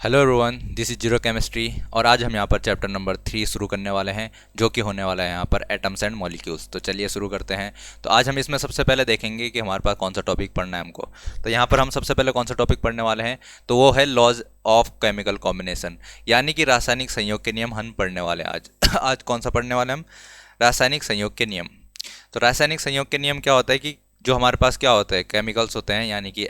Hello everyone, this is zero chemistry और आज हम यहाँ पर चैप्टर नंबर 3 शुरू करने वाले हैं जो कि होने वाला है यहाँ पर एटम्स एंड मॉलिक्यूल्स। तो चलिए शुरू करते हैं। तो आज हम इसमें सबसे पहले देखेंगे कि हमारे पास कौन सा टॉपिक पढ़ना है हमको। तो यहाँ पर हम सबसे पहले कौन सा टॉपिक पढ़ने वाले हैं, तो वो है लॉज ऑफ केमिकल कॉम्बिनेशन, यानी कि रासायनिक संयोग के नियम हम पढ़ने वाले हैं आज। आज कौन सा पढ़ने वाले हम? रासायनिक संयोग के नियम। तो रासायनिक संयोग के नियम क्या होता है कि जो हमारे पास क्या होता है, केमिकल्स होते हैं, यानी कि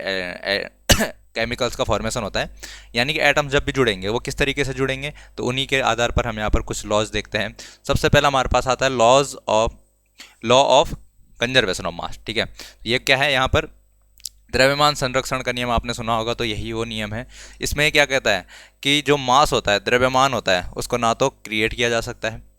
केमिकल्स का फॉर्मेशन होता है, यानी कि एटम्स जब भी जुड़ेंगे वो किस तरीके से जुड़ेंगे, तो उन्हीं के आधार पर हम यहाँ पर कुछ लॉज देखते हैं। सबसे पहला हमारे पास आता है law of conservation of mass. ठीक है, ये क्या है? यहाँ पर द्रव्यमान संरक्षण का नियम आपने सुना होगा, तो यही वो नियम है। इसमें क्या कहता है कि जो मास होता है, द्रव्यमान होता है, उसको ना तो क्रिएट किया जा सकता है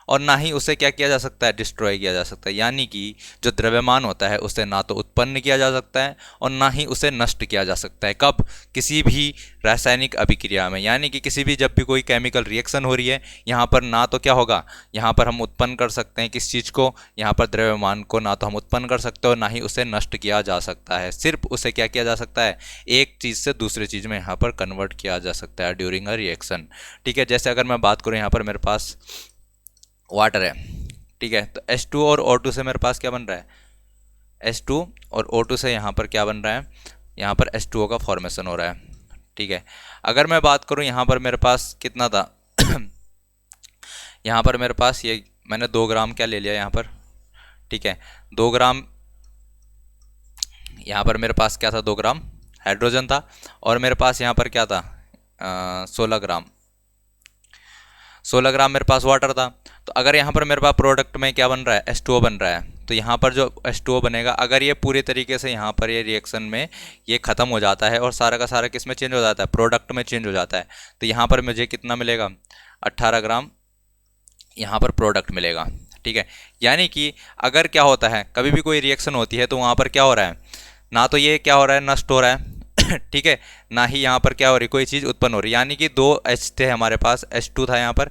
और ना ही उसे क्या किया जा सकता है, डिस्ट्रॉय किया जा सकता है। यानी कि जो द्रव्यमान होता है उसे ना तो उत्पन्न किया जा सकता है और ना ही उसे नष्ट किया जा सकता है। कब? किसी भी रासायनिक अभिक्रिया में, यानी कि किसी भी जब भी कोई केमिकल रिएक्शन हो रही है, यहाँ पर ना तो क्या होगा, यहाँ पर हम उत्पन्न कर सकते हैं किस चीज़ को, यहाँ पर द्रव्यमान को ना तो हम उत्पन्न कर सकते हो, ना ही उसे नष्ट किया जा सकता है। सिर्फ उसे क्या किया जा सकता है, एक चीज़ से दूसरी चीज़ में यहाँ पर कन्वर्ट किया जा सकता है ड्यूरिंग अ रिएक्शन। ठीक है, जैसे अगर मैं बात करूँ, यहाँ पर मेरे पास वाटर है। ठीक है, तो H2 और O2 से मेरे पास क्या बन रहा है, H2 और O2 से यहाँ पर क्या बन रहा है, यहाँ पर H2O का फॉर्मेशन हो रहा है। ठीक है, अगर मैं बात करूँ यहाँ पर मेरे पास कितना था यहाँ पर मेरे पास ये मैंने 2 ग्राम क्या ले लिया यहाँ पर। ठीक है, 2 ग्राम यहाँ पर मेरे पास क्या था, 2 ग्राम हाइड्रोजन था और मेरे पास यहाँ पर क्या था, 16 ग्राम मेरे पास वाटर था। तो अगर यहाँ पर मेरे पास प्रोडक्ट में क्या बन रहा है, H2O बन रहा है, तो यहाँ पर जो H2O बनेगा, अगर ये पूरे तरीके से यहाँ पर ये रिएक्शन में ये ख़त्म हो जाता है और सारा का सारा किस में चेंज हो जाता है, प्रोडक्ट में चेंज हो जाता है, तो यहाँ पर मुझे कितना मिलेगा, 18 ग्राम यहाँ पर प्रोडक्ट मिलेगा। ठीक है, यानी कि अगर क्या होता है, कभी भी कोई रिएक्शन होती है तो वहाँ पर क्या हो रहा है, ना तो ये क्या हो रहा है, नष्ट हो रहा है ठीक है, ना ही यहाँ पर क्या हो रही, कोई चीज़ उत्पन्न हो रही है। यानी कि 2 H थे हमारे पास, H2 था यहाँ पर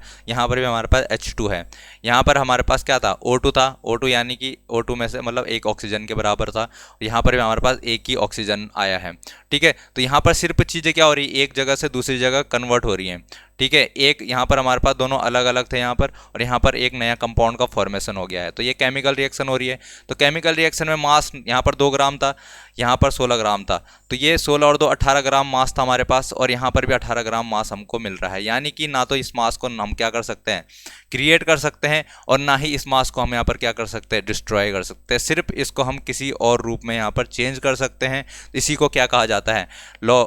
भी हमारे पास H2 है। यहाँ पर हमारे पास क्या था, O2 था। O2 यानी कि O2 में से मतलब एक ऑक्सीजन के बराबर था। यहाँ पर भी हमारे पास एक ही ऑक्सीजन आया है। ठीक है, तो यहाँ पर सिर्फ चीज़ें क्या हो रही है, एक जगह से दूसरी जगह कन्वर्ट हो रही हैं। ठीक है, एक यहाँ पर हमारे पास दोनों अलग अलग थे यहाँ पर, और यहाँ पर एक नया कंपाउंड का फॉर्मेशन हो गया है। तो ये केमिकल रिएक्शन हो रही है। तो केमिकल रिएक्शन में मास यहाँ पर 2 ग्राम था, यहाँ पर 16 ग्राम था। तो ये 16 और 2 18 ग्राम मास था हमारे पास, और यहाँ पर भी 18 ग्राम मास हमको मिल रहा है। यानी कि ना तो इस मास को हम क्या कर सकते हैं, क्रिएट कर सकते हैं, और ना ही इस मास को हम यहाँ पर क्या कर सकते हैं, डिस्ट्रॉय कर सकते हैं। सिर्फ इसको हम किसी और रूप में यहाँ पर चेंज कर सकते हैं। इसी को क्या कहा जाता है, law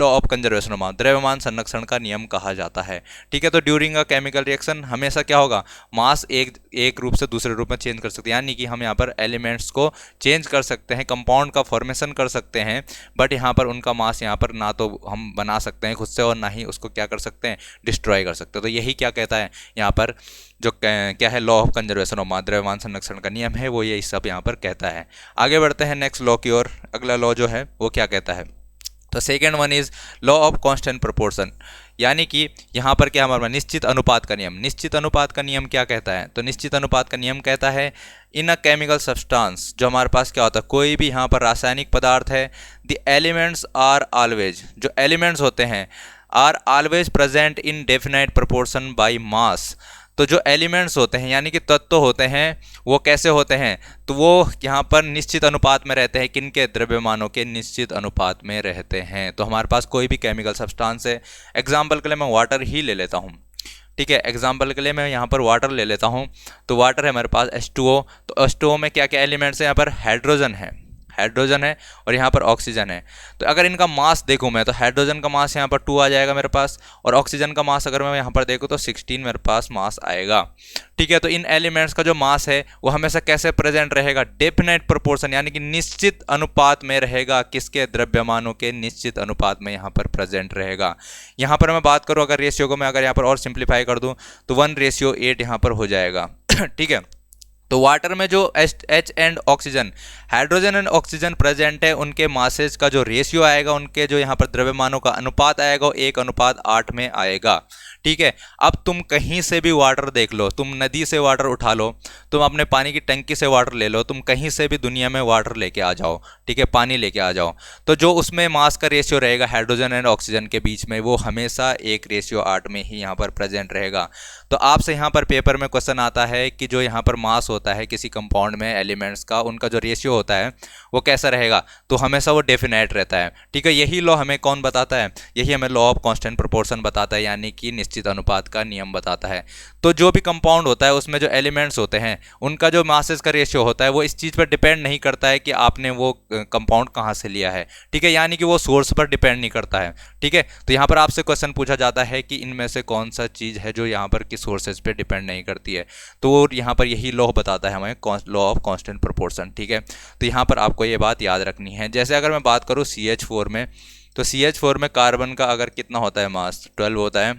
of conservation of mass, द्रव्यमान संरक्षण का नियम कहा जाता है। ठीक है, तो ड्यूरिंग अ केमिकल रिएक्शन हमेशा क्या होगा, मास एक रूप से दूसरे रूप में चेंज कर सकते हैं। यानी कि हम यहाँ पर एलिमेंट्स को चेंज कर सकते हैं, कंपाउंड का फॉर्मेशन कर सकते हैं, बट यहाँ पर उनका मास यहाँ पर ना तो हम बना सकते हैं खुद से, और ना ही उसको क्या कर सकते हैं, डिस्ट्रॉय कर सकते हैं। तो यही क्या कहता है यहाँ पर, जो क्या है, law of conservation of mass, द्रव्यमान संरक्षण का नियम है, वो ये सब यहाँ पर कहता है। आगे बढ़ते हैं नेक्स्ट लॉ की ओर। अगला लॉ जो है वो क्या कहता है, तो second one is law of constant proportion, यानी कि यहाँ पर क्या हमारा निश्चित अनुपात का नियम। निश्चित अनुपात का नियम क्या कहता है, तो निश्चित अनुपात का नियम कहता है, इन अ केमिकल सब्सटेंस, जो हमारे पास क्या होता है, कोई भी यहाँ पर रासायनिक पदार्थ है, द एलिमेंट्स आर ऑलवेज, जो एलिमेंट्स होते हैं, are always present in definite proportion by mass. तो जो एलिमेंट्स होते हैं, यानी कि तत्व होते हैं, वो कैसे होते हैं, तो वो यहाँ पर निश्चित अनुपात में रहते हैं। किनके? द्रव्यमानों के निश्चित अनुपात में रहते हैं। तो हमारे पास कोई भी केमिकल सब्सटेंस है, एग्जाम्पल के लिए मैं वाटर ही ले लेता हूँ। ठीक है, एग्जाम्पल के लिए मैं यहाँ पर वाटर ले लेता हूँ। तो वाटर है मेरे पास H2O, तो H2O में क्या क्या एलिमेंट्स हैं, यहाँ पर हाइड्रोजन है और यहाँ पर ऑक्सीजन है। तो अगर इनका मास देखूँ मैं, तो हाइड्रोजन का मास यहाँ पर 2 आ जाएगा मेरे पास, और ऑक्सीजन का मास अगर मैं यहाँ पर देखूँ तो 16 मेरे पास मास आएगा। ठीक है, तो इन एलिमेंट्स का जो मास है वो हमेशा कैसे प्रेजेंट रहेगा, डेफिनेट प्रोपोर्शन, यानी कि निश्चित अनुपात में रहेगा। किसके? द्रव्यमानों के निश्चित अनुपात में यहाँ पर प्रेजेंट रहेगा। यहाँ पर मैं बात करूँ अगर रेशियो को मैं अगर यहाँ पर और सिंप्लीफाई कर दूँ तो 1:8 यहाँ पर हो जाएगा। ठीक है, तो वाटर में जो H and oxygen, hydrogen and oxygen present है, उनके मासेज का जो रेशियो आएगा, उनके जो यहाँ पर द्रव्यमानों का अनुपात आएगा, वो 1:8 में आएगा। ठीक है। अब तुम कहीं से भी वाटर देख लो, तुम नदी से वाटर उठा लो, तुम अपने पानी की टंकी से वाटर ले लो, तुम कहीं से भी दुनिया में वाटर लेके आ जाओ, ठीक है, पानी लेके आ जाओ, तो जो उसमें मास का रेशियो रहेगा हाइड्रोजन एंड ऑक्सीजन के बीच में, वो हमेशा 1:8 में ही यहाँ पर प्रेजेंट रहेगा। तो आपसे यहाँ पर पेपर में क्वेश्चन आता है कि जो यहाँ पर मास होता है किसी कंपाउंड में एलिमेंट्स का, उनका जो रेशियो होता है वो कैसा रहेगा, तो हमेशा वो डेफिनेट रहता है, ठीक है। यही लॉ हमें कौन बताता है, यही हमें लॉ ऑफ कांस्टेंट प्रोपोर्शन बताता है, यानी कि निश्चित अनुपात का नियम बताता है। तो जो भी कंपाउंड होता है उसमें जो एलिमेंट्स होते हैं उनका जो मासेस का रेशियो होता है वो इस चीज़ पर डिपेंड नहीं करता है कि आपने वो कंपाउंड कहाँ से लिया है, ठीक है, यानी कि वो सोर्स पर डिपेंड नहीं करता है, ठीक है। तो यहाँ पर आपसे क्वेश्चन पूछा जाता है कि इनमें से कौन सा चीज़ है जो यहाँ पर किस सोर्सेज पे डिपेंड नहीं करती है, तो यहाँ पर यही लॉ बताता है हमें, लॉ ऑफ कांस्टेंट प्रोपोर्शन, ठीक है। तो यहाँ पर आपको ये बात याद रखनी है। जैसे अगर मैं बात करूँ CH4 में, तो CH4 में कार्बन का अगर कितना होता है मास, 12 होता है,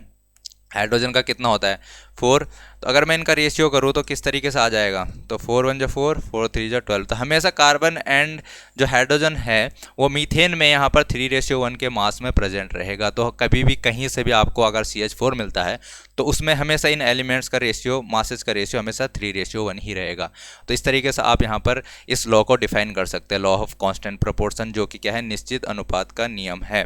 हाइड्रोजन का कितना होता है 4। तो अगर मैं इनका रेशियो करूँ तो किस तरीके से आ जाएगा, तो 4 1 4, 4 3 12। तो हमेशा कार्बन एंड जो हाइड्रोजन है वो मीथेन में यहाँ पर 3:1 के मास में प्रेजेंट रहेगा। तो कभी भी कहीं से भी आपको अगर CH4 मिलता है तो उसमें हमेशा इन एलिमेंट्स का रेशियो, मासेस का रेशियो हमेशा 3:1 ही रहेगा। तो इस तरीके से आप यहाँ पर इस लॉ को डिफाइन कर सकते हैं, लॉ ऑफ कांस्टेंट प्रोपोर्शन, जो कि क्या है, निश्चित अनुपात का नियम है।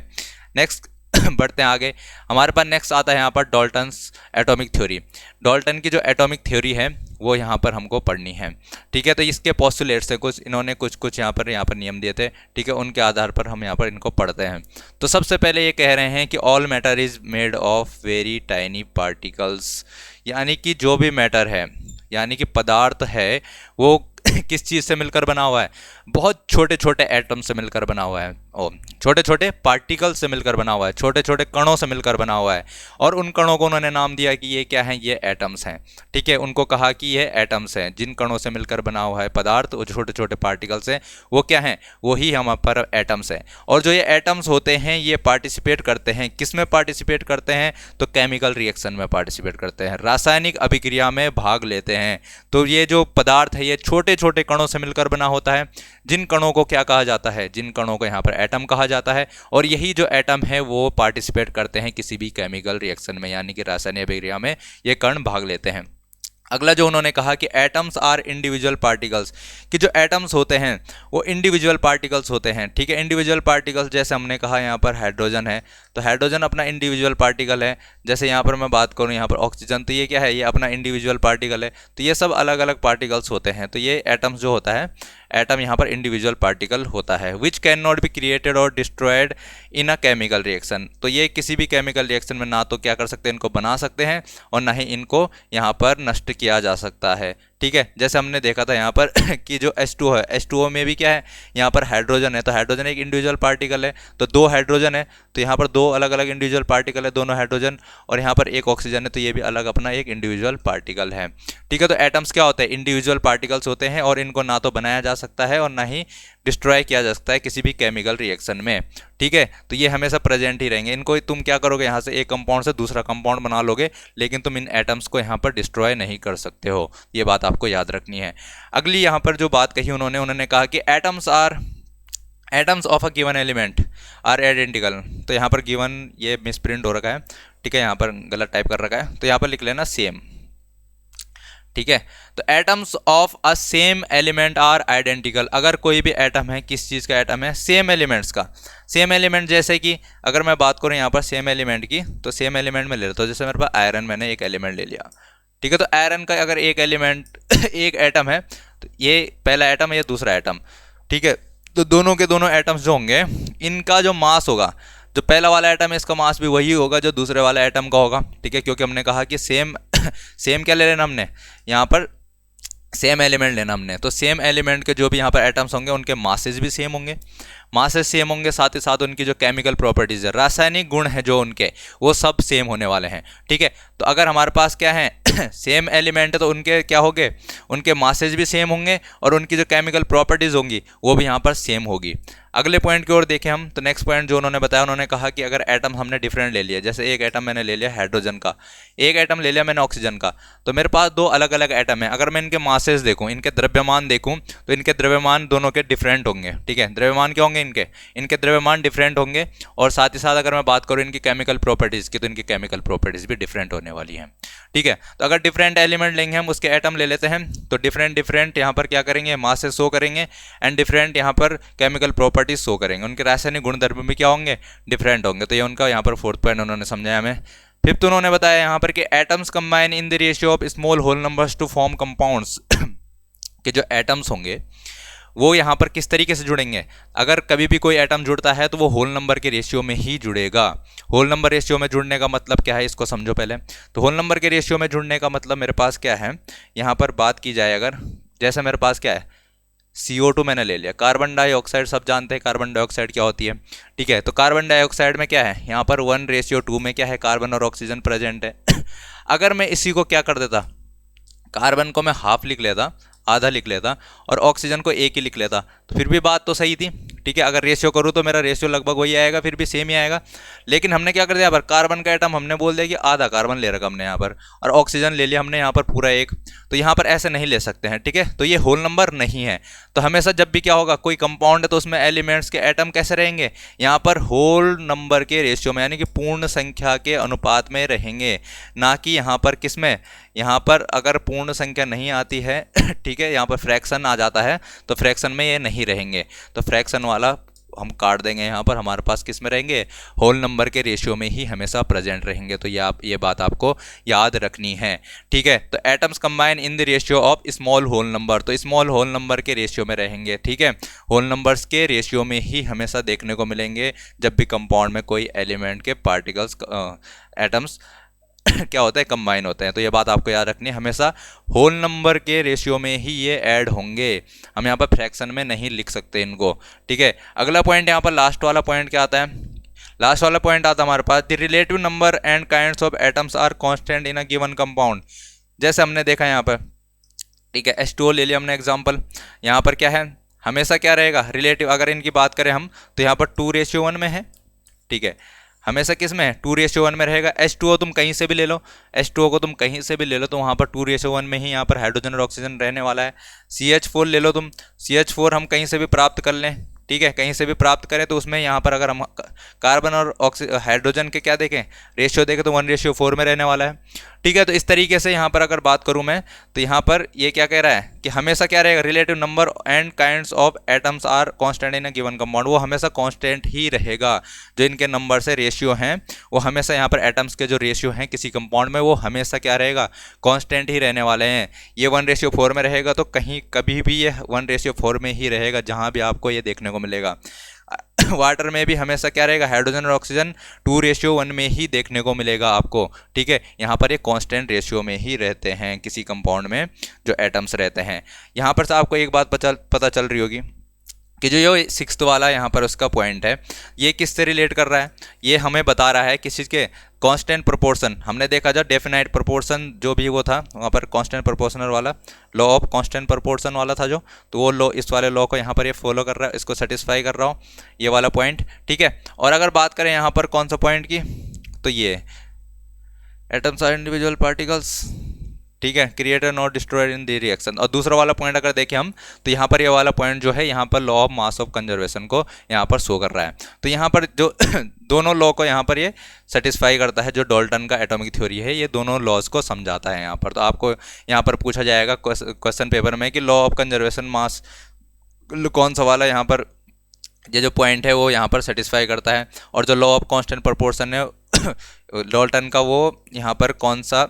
नेक्स्ट बढ़ते हैं आगे। हमारे पास नेक्स्ट आता है यहाँ पर डाल्टन्स एटॉमिक थ्योरी। डाल्टन की जो एटॉमिक थ्योरी है वो यहाँ पर हमको पढ़नी है, ठीक है। तो इसके पोस्टुलेट्स से कुछ इन्होंने कुछ यहाँ पर नियम दिए थे, ठीक है, उनके आधार पर हम यहाँ पर इनको पढ़ते हैं। तो सबसे पहले ये कह रहे हैं कि all matter is made of very tiny particles, यानी कि जो भी मैटर है, यानी कि पदार्थ है, वो किस चीज़ से मिलकर बना हुआ है, बहुत छोटे छोटे एटम से मिलकर बना हुआ है, छोटे छोटे पार्टिकल से मिलकर बना हुआ है, छोटे छोटे कणों से मिलकर बना हुआ है। और उन कणों को उन्होंने नाम दिया कि ये क्या है, ये एटम्स हैं, ठीक है। उनको कहा कि ये एटम्स हैं, जिन कणों से मिलकर बना हुआ है पदार्थ, वो छोटे छोटे पार्टिकल्स हैं, वो क्या हैं, वही हम पर एटम्स हैं। और जो ये एटम्स होते हैं ये पार्टिसिपेट करते हैं, किस में पार्टिसिपेट करते हैं, तो केमिकल रिएक्शन में पार्टिसिपेट करते हैं, रासायनिक अभिक्रिया में भाग लेते हैं। तो ये जो पदार्थ है ये छोटे छोटे कणों से मिलकर बना होता है, जिन कणों को क्या कहा जाता है, जिन कणों को यहाँ पर एटम कहा जाता है। और यही जो एटम है वो पार्टिसिपेट करते हैं किसी भी केमिकल रिएक्शन में, यानी कि रासायनिक अभिक्रिया में ये कण भाग लेते हैं। अगला जो उन्होंने कहा कि एटम्स आर इंडिविजुअल पार्टिकल्स, कि जो एटम्स होते हैं वो इंडिविजुअल पार्टिकल्स होते हैं, ठीक है। इंडिविजुअल पार्टिकल्स जैसे हमने कहा यहाँ पर हाइड्रोजन है, तो हाइड्रोजन अपना इंडिविजुअल पार्टिकल है। जैसे यहाँ पर मैं बात करूँ यहाँ पर ऑक्सीजन, तो ये क्या है, ये अपना इंडिविजुअल पार्टिकल है। तो ये सब अलग अलग पार्टिकल्स होते हैं। तो ये एटम्स जो होता है, एटम यहाँ पर इंडिविजुअल पार्टिकल होता है। Which can not be created और destroyed in a chemical reaction, तो ये किसी भी केमिकल रिएक्शन में ना तो क्या कर सकते हैं, इनको बना सकते हैं, और ना ही इनको यहाँ पर नष्ट किया जा सकता है, ठीक है। जैसे हमने देखा था यहाँ पर कि जो H2O है, H2O में भी क्या है, यहाँ पर हाइड्रोजन है, तो हाइड्रोजन एक इंडिविजुअल पार्टिकल है, तो 2 हाइड्रोजन है, तो यहाँ पर 2 अलग अलग इंडिविजुअल पार्टिकल है, दोनों हाइड्रोजन, और यहाँ पर एक ऑक्सीजन है, तो ये भी अलग अपना एक इंडिविजुअल पार्टिकल है, ठीक है। तो एटम्स क्या होते हैं, इंडिविजुअल पार्टिकल्स होते हैं, और इनको ना तो बनाया जा सकता है और ना ही डिस्ट्रॉय किया जा सकता है किसी भी केमिकल रिएक्शन में, ठीक है। तो ये हमेशा प्रेजेंट ही रहेंगे। इनको तुम क्या करोगे, यहाँ से एक कंपाउंड से दूसरा कंपाउंड बना लोगे, लेकिन तुम इन एटम्स को यहाँ पर डिस्ट्रॉय नहीं कर सकते हो, ये बात आपको याद रखनी है। अगली यहाँ पर जो बात कही उन्होंने कहा कि atoms of a given element are identical. तो यहाँ पर गिवन ये मिसप्रिंट हो रखा है, ठीक है, यहाँ पर गलत टाइप कर रखा है, तो यहाँ पर लिख लेना सेम, ठीक है। तो atoms of a same element are identical, अगर कोई भी एटम है, किस चीज़ का एटम है, सेम एलिमेंट्स का। सेम एलिमेंट जैसे कि अगर मैं बात करूँ यहाँ पर सेम एलिमेंट की, तो सेम एलिमेंट में ले लेता हूँ। जैसे मेरे पास आयरन, मैंने एक एलिमेंट ले लिया, ठीक है। तो आयरन का अगर एक एलिमेंट एक एटम है, तो ये पहला एटम है, ये दूसरा एटम, ठीक है। तो दोनों के दोनों एटम्स जो होंगे, इनका जो मास होगा, जो पहला वाला एटम है इसका मास भी वही होगा जो दूसरे वाला एटम का होगा, ठीक है। क्योंकि हमने कहा कि सेम क्या ले लेना हमने, यहाँ पर सेम एलिमेंट लेना हमने। तो सेम एलिमेंट के जो भी यहाँ पर एटम्स होंगे उनके मासेस भी सेम होंगे, मासेस सेम होंगे, साथ ही साथ उनकी जो केमिकल प्रॉपर्टीज़ है, रासायनिक गुण है जो उनके, वो सब सेम होने वाले हैं, ठीक है। तो अगर हमारे पास क्या है सेम एलिमेंट है, तो उनके क्या होंगे, उनके मासेस भी सेम होंगे, और उनकी जो केमिकल प्रॉपर्टीज़ होंगी वो भी यहाँ पर सेम होगी। अगले पॉइंट की ओर देखें हम, तो नेक्स्ट पॉइंट जो उन्होंने बताया, उन्होंने कहा कि अगर एटम हमने डिफरेंट ले लिया, जैसे एक एटम मैंने ले लिया हाइड्रोजन का, एक एटम ले लिया मैंने ऑक्सीजन का, तो मेरे पास दो अलग अलग एटम है। अगर मैं इनके मासेस देखूं, इनके द्रव्यमान देखूं, तो इनके द्रव्यमान दोनों के डिफरेंट होंगे। ठीक है, द्रव्यमान क्या होंगे इनके द्रव्यमान डिफरेंट होंगे। और साथ ही साथ अगर मैं बात करूं इनकी केमिकल प्रॉपर्टीज की, तो इनकी केमिकल प्रॉपर्टीज भी डिफरेंट होने वाली है। ठीक है, तो अगर डिफरेंट एलिमेंट लेंगे हम, उसके एटम ले लेते हैं, तो डिफरेंट डिफरेंट यहाँ पर क्या करेंगे, मासेस शो करेंगे, एंड डिफरेंट यहाँ पर केमिकल प्रॉपर्टीज शो करेंगे। उनके रासायनिक गुणधर्म भी क्या होंगे, डिफरेंट होंगे। तो ये उनका यहाँ पर फोर्थ पॉइंट उन्होंने समझाया हमें। फिफ्थ उन्होंने बताया यहाँ पर कि atoms combine in the ratio of small whole numbers to form compounds कि जो एटम्स होंगे वो यहाँ पर किस तरीके से जुड़ेंगे। अगर कभी भी कोई एटम जुड़ता है तो वो होल नंबर के रेशियो में ही जुड़ेगा। होल नंबर रेशियो में जुड़ने का मतलब क्या है, इसको समझो पहले। तो होल नंबर के रेशियो में जुड़ने का मतलब मेरे पास क्या है, यहाँ पर बात की जाए अगर, जैसे मेरे पास क्या है, CO2 मैंने ले लिया, कार्बन डाइऑक्साइड सब जानते हैं कार्बन डाइऑक्साइड क्या होती है। ठीक है, तो कार्बन डाइऑक्साइड में क्या है, यहाँ पर 1:2 में क्या है, कार्बन और ऑक्सीजन प्रेजेंट है। अगर मैं इसी को क्या कर देता, कार्बन को मैं हाफ लिख लेता, आधा लिख लेता, और ऑक्सीजन को एक ही लिख लेता, तो फिर भी बात तो सही थी। ठीक है, अगर रेशियो करूँ तो मेरा रेशियो लगभग वही आएगा, फिर भी सेम ही आएगा। लेकिन हमने क्या कर दिया, यहाँ पर कार्बन का एटम हमने बोल दिया कि आधा कार्बन ले रखा हमने यहाँ पर, और ऑक्सीजन ले लिया हमने यहाँ पर पूरा एक। तो यहाँ पर ऐसे नहीं ले सकते हैं। ठीक है, तो ये होल नंबर नहीं है। तो हमेशा जब भी क्या होगा, कोई कंपाउंड है तो उसमें एलिमेंट्स के एटम कैसे रहेंगे, यहाँ पर होल नंबर के रेशियो में, यानी कि पूर्ण संख्या के अनुपात में रहेंगे, ना कि यहाँ पर किस में, यहाँ पर अगर पूर्ण संख्या नहीं आती है ठीक है, यहाँ पर फ्रैक्शन आ जाता है, तो फ्रैक्शन में ये नहीं रहेंगे। तो फ्रैक्शन वाला हम काट देंगे, यहाँ पर हमारे पास किस में रहेंगे, होल नंबर के रेशियो में ही हमेशा प्रेजेंट रहेंगे। तो ये बात आपको याद रखनी है। ठीक है, तो atoms combine in the ratio of small whole number, तो स्मॉल होल नंबर के रेशियो में रहेंगे। ठीक है, होल नंबर्स के रेशियो में ही हमेशा देखने को मिलेंगे जब भी कंपाउंड में कोई एलिमेंट के पार्टिकल्स एटम्स क्या होता है, कंबाइन होते हैं। तो ये बात आपको याद रखनी है, हमेशा होल नंबर के रेशियो में ही ये ऐड होंगे, हम यहाँ पर फ्रैक्शन में नहीं लिख सकते इनको। ठीक है, अगला पॉइंट यहाँ पर लास्ट वाला पॉइंट क्या आता है, लास्ट वाला पॉइंट आता है हमारे पास, the relative number and kinds of atoms are constant in a given compound. जैसे हमने देखा यहाँ पर, ठीक है, H2O ले लिया हमने एग्जाम्पल, यहाँ पर क्या है, हमेशा क्या रहेगा, रिलेटिव। अगर इनकी बात करें हम, तो यहाँ पर 2:1 में है। ठीक है, हमेशा किस में, 2:1 में रहेगा। H2O तुम कहीं से भी ले लो, H2O को तुम कहीं से भी ले लो, तो वहाँ पर 2:1 में ही यहाँ पर हाइड्रोजन और ऑक्सीजन रहने वाला है। CH4 ले लो तुम, CH4 हम कहीं से भी प्राप्त कर लें। ठीक है, कहीं से भी प्राप्त करें, तो उसमें यहाँ पर अगर हम कार्बन और हाइड्रोजन के क्या देखें, रेशियो देखें, तो 1:4 में रहने वाला है। ठीक है, तो इस तरीके से यहाँ पर अगर बात करूँ मैं, तो यहाँ पर ये क्या कह रहा है कि हमेशा क्या रहेगा, relative number and kinds of atoms are constant in a given compound, वो हमेशा कांस्टेंट ही रहेगा। जो इनके नंबर से रेशियो हैं, वो हमेशा यहाँ पर एटम्स के जो रेशियो हैं किसी कंपाउंड में, वो हमेशा क्या रहेगा, कांस्टेंट ही रहने वाले हैं। ये 1:4 में रहेगा, तो कहीं कभी भी ये 1:4 में ही रहेगा, जहाँ भी आपको ये देखने को मिलेगा। वाटर में भी हमेशा क्या रहेगा, हाइड्रोजन और ऑक्सीजन 2:1 में ही देखने को मिलेगा आपको। ठीक है, यहाँ पर ये कांस्टेंट रेशियो में ही रहते हैं किसी कंपाउंड में जो एटम्स रहते हैं। यहाँ पर से आपको एक बात पता चल रही होगी कि जो ये 6th वाला यहाँ पर उसका पॉइंट है, ये किससे रिलेट कर रहा है, ये हमें बता रहा है किस चीज़ के, कांस्टेंट प्रोपोर्शन। हमने देखा जो डेफिनाइट प्रोपोर्शन जो भी वो था, वहाँ पर कांस्टेंट प्रोपोर्शनल वाला लॉ ऑफ कांस्टेंट प्रोपोर्शन वाला था जो, तो वो लॉ, इस वाले लॉ को यहाँ पर ये फॉलो कर रहा है, इसको सेटिस्फाई कर रहा हूँ, ये वाला पॉइंट। ठीक है, और अगर बात करें यहाँ पर कौन सा पॉइंट की, तो ये एटम्स आर इंडिविजुअल पार्टिकल्स। ठीक है, creator not destroyed in the reaction. और दूसरा वाला पॉइंट अगर देखें हम, तो यहाँ पर ये वाला पॉइंट जो है, यहाँ पर law of mass of conservation को यहाँ पर शो कर रहा है। तो यहाँ पर जो दोनों लॉ को यहाँ पर ये सेटिस्फाई करता है, जो डाल्टन का एटॉमिक थ्योरी है, ये दोनों लॉज को समझाता है यहाँ पर। तो आपको यहाँ पर पूछा जाएगा क्वेश्चन पेपर में कि लॉ ऑफ कंजर्वेशन मास कौन सा वाला यहाँ पर ये जो पॉइंट है वो यहाँ पर सेटिस्फाई करता है, और जो लॉ ऑफ कांस्टेंट प्रोपोर्शन है डाल्टन का, वो यहाँ पर कौन सा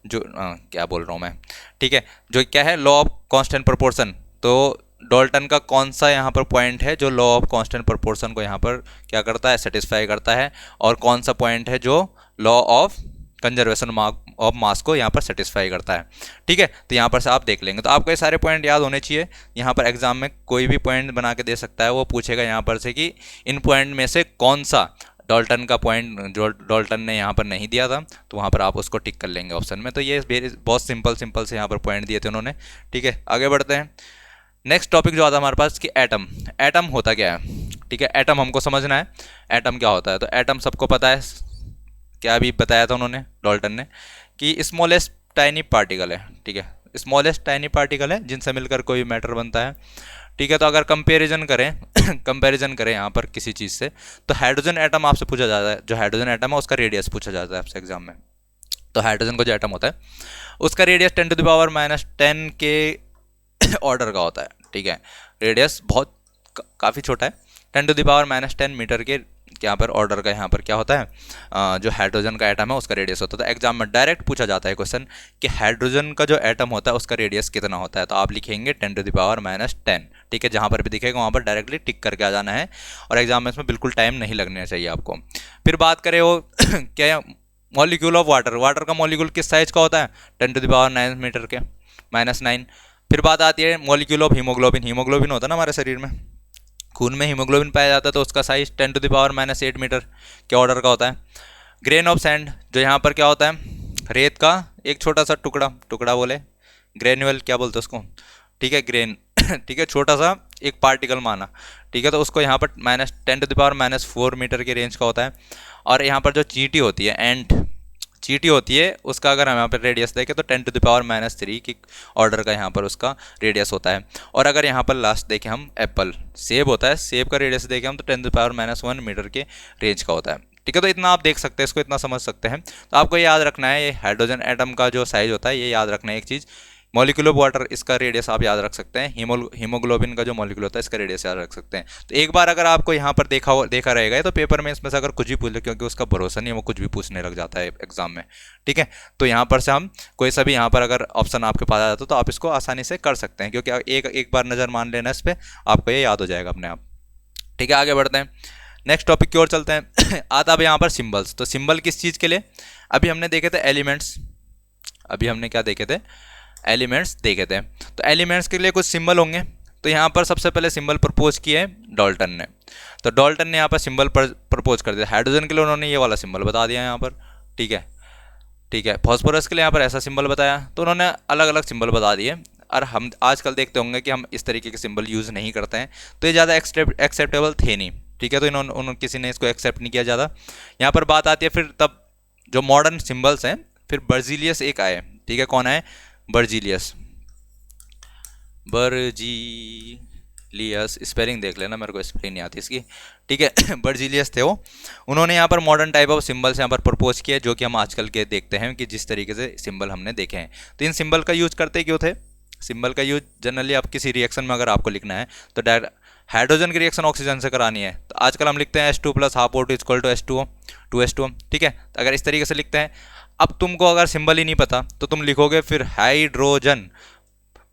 जो क्या बोल रहा हूँ मैं, ठीक है, जो क्या है लॉ ऑफ कांस्टेंट प्रोपोर्शन, तो डाल्टन का कौन सा यहाँ पर पॉइंट है जो लॉ ऑफ कांस्टेंट प्रोपोर्शन को यहाँ पर क्या करता है, सेटिस्फाई करता है, और कौन सा पॉइंट है जो law of conservation of mass को यहाँ पर सेटिस्फाई करता है। ठीक है, तो यहाँ पर से आप देख लेंगे, तो आपको ये सारे पॉइंट याद होने चाहिए। यहाँ पर एग्जाम में कोई भी पॉइंट बना के दे सकता है, वो पूछेगा यहाँ पर से कि इन पॉइंट में से कौन सा डाल्टन का पॉइंट जो डाल्टन ने यहाँ पर नहीं दिया था, तो वहाँ पर आप उसको टिक कर लेंगे ऑप्शन में। तो ये बहुत सिंपल से यहाँ पर पॉइंट दिए थे उन्होंने। ठीक है, आगे बढ़ते हैं। नेक्स्ट टॉपिक जो आता है हमारे पास कि एटम होता क्या है। ठीक है, एटम हमको समझना है, एटम क्या होता है। तो एटम सबको पता है, क्या अभी बताया था उन्होंने, डाल्टन ने, कि स्मॉलेस्ट टाइनी पार्टिकल है। ठीक है, स्मॉलेस्ट टाइनी पार्टिकल है जिनसे मिलकर कोई मैटर बनता है। ठीक है, तो अगर कंपैरिजन करें कंपैरिजन करें यहाँ पर किसी चीज़ से, तो हाइड्रोजन एटम आपसे पूछा जाता है, जो हाइड्रोजन एटम है उसका रेडियस पूछा जाता है आपसे एग्जाम में। तो हाइड्रोजन का जो एटम होता है उसका रेडियस 10⁻⁻10 के ऑर्डर का होता है। ठीक है, रेडियस बहुत काफ़ी छोटा है, 10⁻⁻10 मीटर के यहाँ पर ऑर्डर का यहाँ पर क्या होता है, जो हाइड्रोजन का एटम है उसका रेडियस होता है। तो एग्जाम में डायरेक्ट पूछा जाता है क्वेश्चन कि हाइड्रोजन का जो एटम होता है उसका रेडियस कितना होता है, तो आप लिखेंगे 10⁻⁻10। ठीक है, जहाँ पर भी दिखेगा वहाँ पर डायरेक्टली टिक करके आ जाना है, और एग्जाम में इसमें बिल्कुल टाइम नहीं लगना चाहिए आपको। फिर बात करें वो क्या, मॉलिक्यूल ऑफ वाटर, वाटर का मॉलिक्यूल किस साइज का होता है, 10⁻9 मीटर के -9। फिर बात आती है मॉलिक्यूल ऑफ हीमोग्लोबिन, हीमोग्लोबिन होता है ना हमारे शरीर में, खून में हीमोग्लोबिन पाया जाता है, तो उसका साइज 10⁻⁸ मीटर के ऑर्डर का होता है। ग्रेन ऑफ सैंड, जो यहाँ पर क्या होता है, रेत का एक छोटा सा टुकड़ा, टुकड़ा बोले, ग्रेन्यूल क्या बोलते हैं उसको, ठीक है, ग्रेन ठीक है, छोटा सा एक पार्टिकल माना। ठीक है, तो उसको यहाँ पर -10⁻⁴ मीटर के रेंज का होता है। और यहाँ पर जो चींटी होती है, एंट चींटी होती है, उसका अगर हम यहाँ पर रेडियस देखें तो 10⁻³ की ऑर्डर का यहाँ पर उसका रेडियस होता है। और अगर यहाँ पर लास्ट देखें हम, एप्पल, सेब होता है, सेब का रेडियस देखें हम तो 10⁻⁻1 मीटर के रेंज का होता है। ठीक है, तो इतना आप देख सकते हैं, इसको इतना समझ सकते हैं। तो आपको ये याद रखना है, ये हाइड्रोजन एटम का जो साइज होता है ये याद रखना है एक चीज़। मॉलिक्यूल ऑफ वाटर, इसका रेडियस आप याद रख सकते हैं। हीमोग्लोबिन का जो मॉलिक्यूल होता है इसका रेडियस याद रख सकते हैं। तो एक बार अगर आपको यहाँ पर देखा रहेगा तो पेपर में इसमें से अगर कुछ भी पूछ ले, क्योंकि उसका भरोसा नहीं है, वो कुछ भी पूछने लग जाता है एग्जाम में। ठीक है, तो यहाँ पर से हम कोई सा भी यहाँ पर अगर ऑप्शन आपके पास आ जाता तो आप इसको आसानी से कर सकते हैं, क्योंकि एक बार नज़र मान लेना इस पर, आपको ये याद हो जाएगा अपने आप। ठीक है, आगे बढ़ते हैं, नेक्स्ट टॉपिक की ओर चलते हैं। आता अब यहाँ पर सिंबल्स। तो सिंबल किस चीज़ के लिए, अभी हमने देखे थे एलिमेंट्स, अभी हमने क्या देखे थे, एलिमेंट्स देखे थे। तो एलिमेंट्स के लिए कुछ सिंबल होंगे। तो यहाँ पर सबसे पहले सिंबल प्रपोज किए डाल्टन ने। तो डाल्टन ने यहाँ पर सिंबल प्रपोज कर दिया। हाइड्रोजन के लिए उन्होंने ये वाला सिंबल बता दिया यहाँ पर। ठीक है, ठीक है, फॉस्फोरस के लिए यहाँ पर ऐसा सिंबल बताया। तो उन्होंने अलग अलग सिंबल बता दिए। और हम आजकल देखते होंगे कि हम इस तरीके के सिंबल यूज़ नहीं करते हैं, तो ये ज़्यादा एक्सेप्टेबल थे नहीं। ठीक है, तो इन्होंने किसी ने इसको एक्सेप्ट नहीं किया ज़्यादा। यहाँ पर बात आती है फिर तब जो मॉडर्न सिंबल्स हैं, फिर बर्जीलियस एक आए। ठीक है, कौन आए, बर्जीलियस, बर्जीलियस, स्पेलिंग देख लेना, मेरे को स्पेलिंग नहीं आती इसकी। ठीक है, बर्जीलियस थे वो। उन्होंने यहाँ पर मॉडर्न टाइप ऑफ सिंबल्स यहाँ पर प्रपोज किए, जो कि हम आजकल के देखते हैं कि जिस तरीके से सिंबल हमने देखे हैं। तो इन सिंबल का यूज करते क्यों थे, सिंबल का यूज जनरली आप किसी रिएक्शन में अगर आपको लिखना है तो डायरेक्ट हाइड्रोजन की रिएक्शन ऑक्सीजन से करानी है, तो आजकल हम लिखते हैं H2 + ½ O2 = H2O 2H2O। ठीक है, तो अगर इस तरीके से लिखते हैं, अब तुमको अगर सिंबल ही नहीं पता तो तुम लिखोगे फिर हाइड्रोजन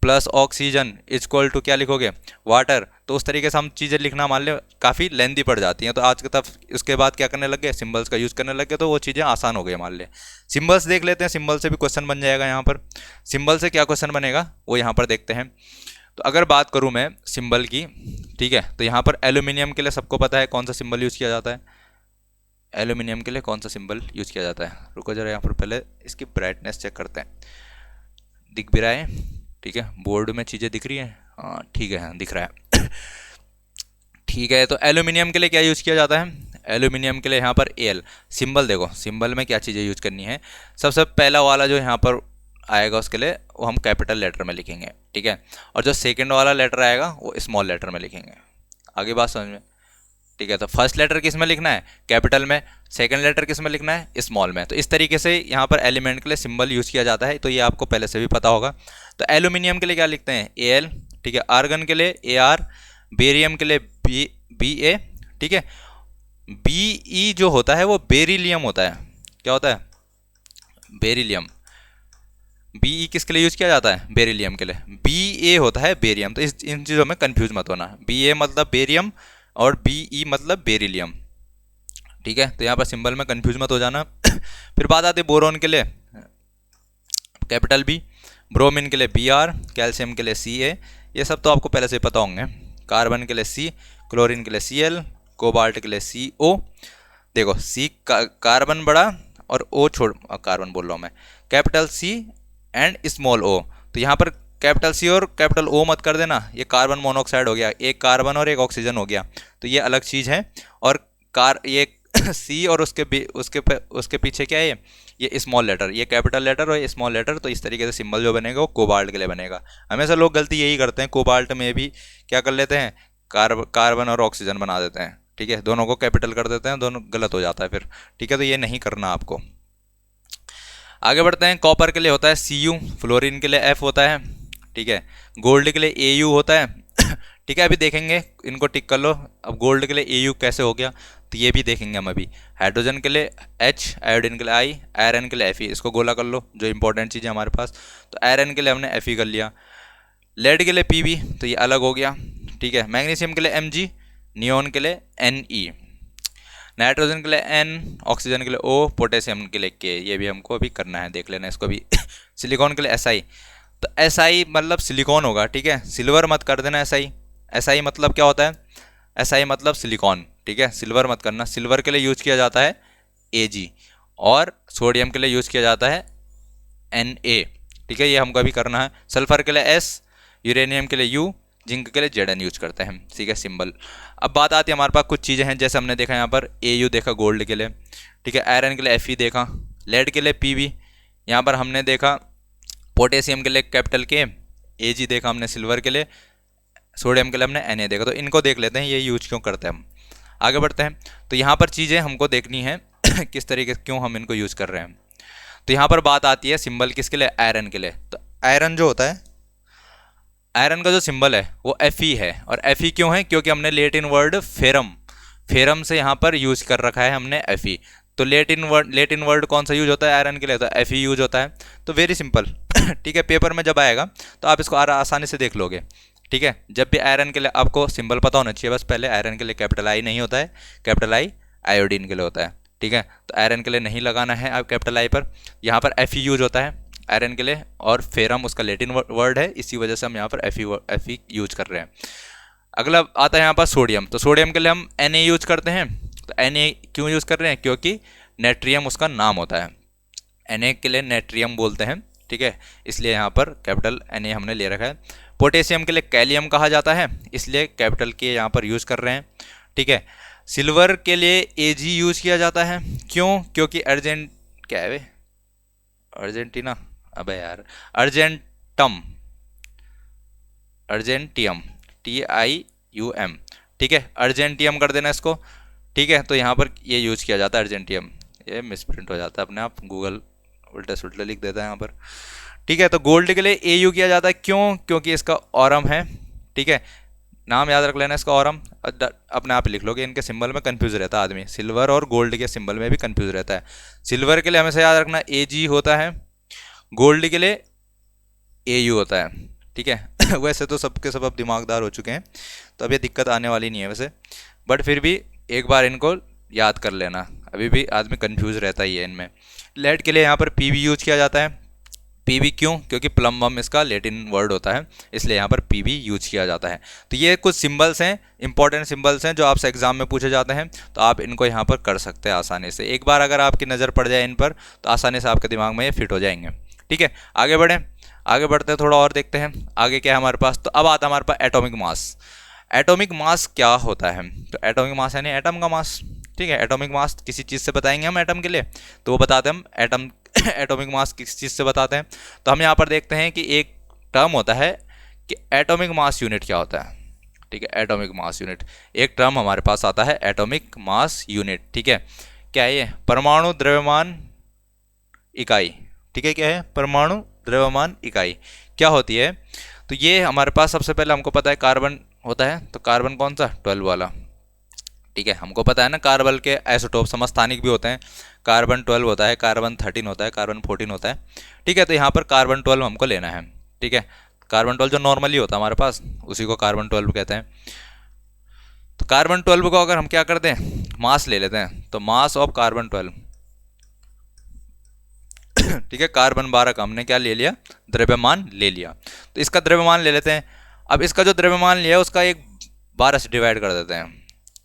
+ ऑक्सीजन = क्या लिखोगे, वाटर। तो उस तरीके से हम चीज़ें लिखना मान ले काफ़ी लेंदी पड़ जाती हैं। तो आज के तब उसके बाद क्या करने लग गए, सिंबल्स का यूज़ करने लग गए, तो वो चीज़ें आसान हो गई। मान ले सिंबल्स देख लेते हैं, सिंबल से भी क्वेश्चन बन जाएगा। यहाँ पर सिंबल से क्या क्वेश्चन बनेगा वो यहाँ पर देखते हैं। तो अगर बात करूँ मैं सिंबल की, ठीक है, तो यहाँ पर एल्यूमिनियम के लिए सबको पता है कौन सा सिंबल यूज़ किया जाता है। एल्यूमिनियम के लिए कौन सा सिंबल यूज़ किया जाता है, रुको जरा यहाँ पर पहले इसकी ब्राइटनेस चेक करते हैं। दिख भी रहा है, ठीक है, बोर्ड में चीज़ें दिख रही हैं, हाँ ठीक है, हाँ दिख रहा है। ठीक है, तो एल्यूमिनियम के लिए क्या यूज़ किया जाता है, एल्यूमिनियम के लिए यहाँ पर Al सिंबल। देखो सिंबल में क्या चीज़ें यूज करनी है, सबसे पहला वाला जो यहाँ पर आएगा उसके लिए वो हम कैपिटल लेटर में लिखेंगे। ठीक है, और जो सेकंड वाला लेटर आएगा वो स्मॉल लेटर में लिखेंगे। आगे बात समझ में। ठीक है, तो फर्स्ट लेटर किस में लिखना है, कैपिटल में, सेकंड लेटर किस में लिखना है, स्मॉल में। तो इस तरीके से यहाँ पर एलिमेंट के लिए सिंबल यूज़ किया जाता है, तो ये आपको पहले से भी पता होगा। तो एल्यूमिनियम के लिए क्या लिखते हैं, Al। ठीक है, आर्गन के लिए Ar, बेरियम के लिए Ba। ठीक है, Be जो होता है वो बेरिलियम होता है। क्या होता है, बेरिलियम। Be किसके लिए यूज़ किया जाता है, बेरिलियम के लिए। Ba होता है बेरियम। तो इन चीज़ों में कंफ्यूज मत होना, Ba मतलब बेरियम और Be मतलब बेरिलियम। ठीक है, तो यहाँ पर सिंबल में कंफ्यूज मत हो जाना। फिर बात आती है बोरोन के लिए, कैपिटल B, ब्रोमीन के लिए Br, कैल्शियम के लिए Ca। ये सब तो आपको पहले से पता होंगे। कार्बन के लिए C, क्लोरीन के लिए Cl, कोबाल्ट के लिए CO। देखो C कार्बन बड़ा और O छोड़, कार्बन बोल रहा हूँ मैं, capital C and small O। तो यहाँ पर कैपिटल सी और कैपिटल ओ मत कर देना, ये कार्बन मोनोऑक्साइड हो गया, एक कार्बन और एक ऑक्सीजन हो गया, तो ये अलग चीज़ है। और ये सी और उसके पीछे क्या है, ये स्मॉल लेटर, ये कैपिटल लेटर और ये स्मॉल लेटर, तो इस तरीके से सिंबल जो बनेगा वो कोबाल्ट के लिए बनेगा। हमेशा लोग गलती यही करते हैं, कोबाल्ट में भी क्या कर लेते हैं, कार्बन और ऑक्सीजन बना देते हैं, ठीक है, दोनों को कैपिटल कर देते हैं, दोनों गलत हो जाता है फिर, ठीक है, तो ये नहीं करना आपको। आगे बढ़ते हैं। कॉपर के लिए होता है Cu, फ्लोरीन के लिए F होता है, ठीक है, गोल्ड के लिए Au होता है, ठीक है, अभी देखेंगे, इनको टिक कर लो। अब गोल्ड के लिए Au कैसे हो गया, तो ये भी देखेंगे हम अभी। हाइड्रोजन के लिए H, आयोडीन के लिए I, आयरन के लिए Fe, इसको गोला कर लो जो इंपॉर्टेंट चीज़ है हमारे पास। तो आयरन के लिए हमने Fe कर लिया। लेड के लिए Pb, तो ये अलग हो गया, ठीक है। मैग्नीशियम के लिए Mg, नियोन के लिए Ne, नाइट्रोजन के लिए N, ऑक्सीजन के लिए O, पोटेशियम के लिए K, ये भी हमको अभी करना है, देख लेना इसको भी। सिलिकॉन के लिए Si, तो Si मतलब सिलिकॉन होगा, ठीक है, सिल्वर मत कर देना Si मतलब क्या होता है, Si मतलब सिलिकॉन, ठीक है, सिल्वर मत करना। सिल्वर के लिए यूज किया जाता है Ag और सोडियम के लिए यूज किया जाता है Na, ठीक है, ये हमको अभी करना है। सल्फर के लिए S, यूरेनियम के लिए U, जिंक के लिए Zn यूज करते हैं, ठीक है, सिंबल। अब बात आती है हमारे पास कुछ चीज़ें हैं, जैसे हमने देखा यहाँ पर Au देखा गोल्ड के लिए, ठीक है, आयरन के लिए Fe देखा, लेड के लिए Pb, यहाँ पर हमने देखा पोटेशियम के लिए कैपिटल K, Ag देखा हमने सिल्वर के लिए, सोडियम के लिए हमने Na देखा। तो इनको देख लेते हैं ये यूज क्यों करते हैं हम। आगे बढ़ते हैं। तो यहाँ पर चीज़ें हमको देखनी है किस तरीके से क्यों हम इनको यूज कर रहे हैं। तो यहाँ पर बात आती है सिंबल किसके लिए, आयरन के लिए। तो आयरन जो होता है, आयरन का जो सिंबल है वो Fe है, और Fe क्यों है, क्योंकि हमने लेटिन वर्ड फेरम से यहाँ पर यूज कर रखा है हमने Fe। तो लेटिन वर्ड कौन सा यूज होता है आयरन के लिए, तो Fe यूज होता है। तो वेरी सिंपल ठीक है, पेपर में जब आएगा तो आप इसको आसानी से देख लोगे, ठीक है। जब भी आयरन के लिए आपको सिंबल पता होना चाहिए, बस पहले आयरन के लिए कैपिटल I नहीं होता है, कैपिटल I आयोडीन के लिए होता है, ठीक है। तो आयरन के लिए नहीं लगाना है आप कैपिटल I पर, यहाँ पर Fe यूज होता है आयरन के लिए, और फेरम उसका लेटिन वर्ड है, इसी वजह से हम यहाँ पर Fe यूज कर रहे हैं। अगला आता है यहाँ पर सोडियम। तो सोडियम के लिए हम Na यूज करते हैं। तो Na क्यों यूज कर रहे हैं, क्योंकि नेट्रियम उसका नाम होता है, Na के लिए नेट्रियम बोलते हैं, ठीक है, इसलिए यहाँ पर कैपिटल Na हमने ले रखा है। पोटेशियम के लिए कैलियम कहा जाता है, इसलिए कैपिटल K यहाँ पर यूज कर रहे हैं, ठीक है। सिल्वर के लिए Ag यूज किया जाता है, क्यों, क्योंकि क्या है अर्जेंटीना, अबे यार, अर्जेंटियम TIUM, ठीक है, अर्जेंटियम कर देना इसको, ठीक है। तो यहाँ पर ये यूज किया जाता है अर्जेंटियम, ये मिसप्रिंट हो जाता है अपने आप, गूगल उल्टे सुल्टे लिख देता है यहाँ पर, ठीक है। तो गोल्ड के लिए Au किया जाता है, क्यों, क्योंकि इसका ऑरम है, ठीक है, नाम याद रख लेना इसका, ऑरम अपने आप लिख लोगे, इनके सिंबल में कंफ्यूज रहता है आदमी, सिल्वर और गोल्ड के सिंबल में भी कंफ्यूज रहता है। सिल्वर के लिए हमेशा याद रखना Ag होता है, गोल्ड के लिए Au होता है, ठीक है। वैसे तो सबके सब अब दिमागदार हो चुके हैं, तो अब ये दिक्कत आने वाली नहीं है वैसे, बट फिर भी एक बार इनको याद कर लेना, अभी भी आदमी कंफ्यूज रहता ही है इनमें। लेड के लिए यहाँ पर Pb यूज किया जाता है, Pb क्यों, क्योंकि प्लम्बम इसका लेटिन वर्ड होता है, इसलिए यहाँ पर Pb यूज किया जाता है। तो ये कुछ सिंबल्स हैं, इंपॉर्टेंट सिंबल्स हैं जो आपसे एग्जाम में पूछे जाते हैं, तो आप इनको यहाँ पर कर सकते हैं आसानी से। एक बार अगर आपकी नज़र पड़ जाए इन पर तो आसानी से आपके दिमाग में ये फिट हो जाएंगे, ठीक है। आगे बढ़ते हैं, थोड़ा और देखते हैं आगे क्या है हमारे पास। तो अब आता है हमारे पास एटॉमिक मास। एटॉमिक मास क्या होता है, तो एटॉमिक मास यानी एटम का मास, ठीक है। एटॉमिक मास किसी चीज़ से बताएंगे हम एटम के लिए, तो वो बताते हैं हम एटॉमिक मास किस चीज़ से बताते हैं। तो हम यहाँ पर देखते हैं कि एक टर्म होता है कि एटॉमिक मास यूनिट क्या होता है, ठीक है। एटॉमिक मास यूनिट एक टर्म हमारे पास आता है, एटॉमिक मास यूनिट, ठीक है। क्या है ये, परमाणु द्रव्यमान इकाई, ठीक है। क्या है, परमाणु द्रव्यमान इकाई क्या होती है। तो ये हमारे पास सबसे पहले हमको पता है कार्बन होता है, तो कार्बन कौन सा, 12 वाला, ठीक है। हमको पता है ना कार्बन के आइसोटोप समस्थानिक भी होते हैं, कार्बन 12 होता है, कार्बन 13 होता है, कार्बन 14 होता है, ठीक है। तो यहाँ पर कार्बन 12 हमको लेना है, ठीक है। कार्बन 12 जो नॉर्मली होता है हमारे पास, उसी को कार्बन 12 कहते हैं। तो कार्बन 12 को अगर हम क्या करते हैं, मास ले लेते हैं, तो मास ऑफ कार्बन 12, ठीक है। कार्बन 12 का हमने क्या ले लिया, द्रव्यमान ले लिया, तो इसका द्रव्यमान ले लेते हैं। अब इसका जो द्रव्यमान लिया है उसका एक 12 से डिवाइड कर देते हैं,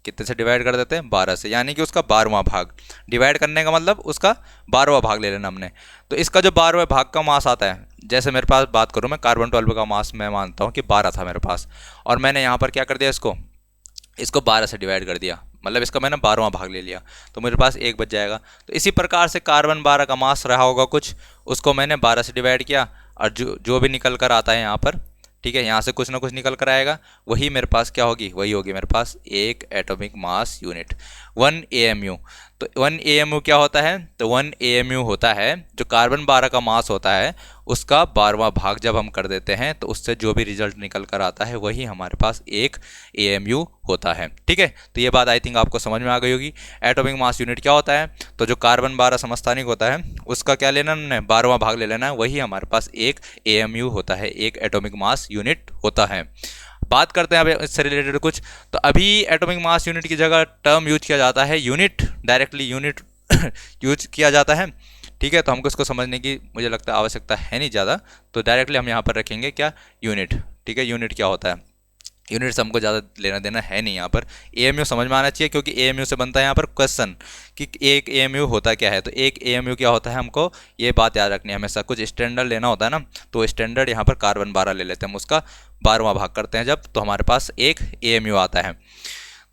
कितने से डिवाइड कर देते हैं, 12 से, यानी कि उसका 12वां भाग। डिवाइड करने का मतलब उसका 12वां भाग ले लेना हमने। तो इसका जो 12वें भाग का मास आता है, जैसे मेरे पास बात करूँ मैं, कार्बन 12 का मास मैं मानता हूँ कि 12 था मेरे पास, और मैंने यहाँ पर क्या कर दिया, इसको 12 से डिवाइड कर दिया, मतलब इसका मैंने 12वां भाग ले लिया, तो मेरे पास 1 बच जाएगा। तो इसी प्रकार से कार्बन 12 का मास रहा होगा कुछ, उसको मैंने 12 से डिवाइड किया, और जो भी निकल कर आता है यहाँ पर, ठीक है, यहाँ से कुछ ना कुछ निकल कर आएगा, वही मेरे पास क्या होगी, वही होगी मेरे पास एक एटॉमिक मास यूनिट, 1 AMU। तो 1 AMU क्या होता है, तो 1 AMU होता है जो कार्बन 12 का मास होता है उसका 12वां भाग जब हम कर देते हैं तो उससे जो भी रिजल्ट निकल कर आता है वही हमारे पास एक AMU होता है। ठीक है, तो ये बात आई थिंक आपको समझ में आ गई होगी। एटॉमिक मास यूनिट क्या होता है, तो जो कार्बन 12 समस्थानिक होता है उसका क्या लेना हमने, 12वां भाग ले लेना है, वही हमारे पास एक AMU होता है, एक एटॉमिक मास यूनिट होता है। बात करते हैं अब इससे रिलेटेड कुछ, तो अभी एटॉमिक मास यूनिट की जगह टर्म यूज किया जाता है यूनिट, डायरेक्टली यूनिट यूज किया जाता है। ठीक है, तो हमको इसको समझने की मुझे लगता है आवश्यकता है नहीं ज़्यादा, तो डायरेक्टली हम यहाँ पर रखेंगे क्या, यूनिट। ठीक है, यूनिट क्या होता है, यूनिट से हमको ज़्यादा लेना देना है नहीं यहाँ पर। AMU समझ में आना चाहिए, क्योंकि AMU से बनता है यहाँ पर क्वेश्चन कि एक AMU होता क्या है, तो एक AMU क्या होता है, हमको ये बात याद रखनी है हमेशा। कुछ स्टैंडर्ड लेना होता है ना, तो स्टैंडर्ड यहाँ पर कार्बन 12 ले लेते हैं, हम उसका 12वां भाग करते हैं जब, तो हमारे पास एक AMU आता है।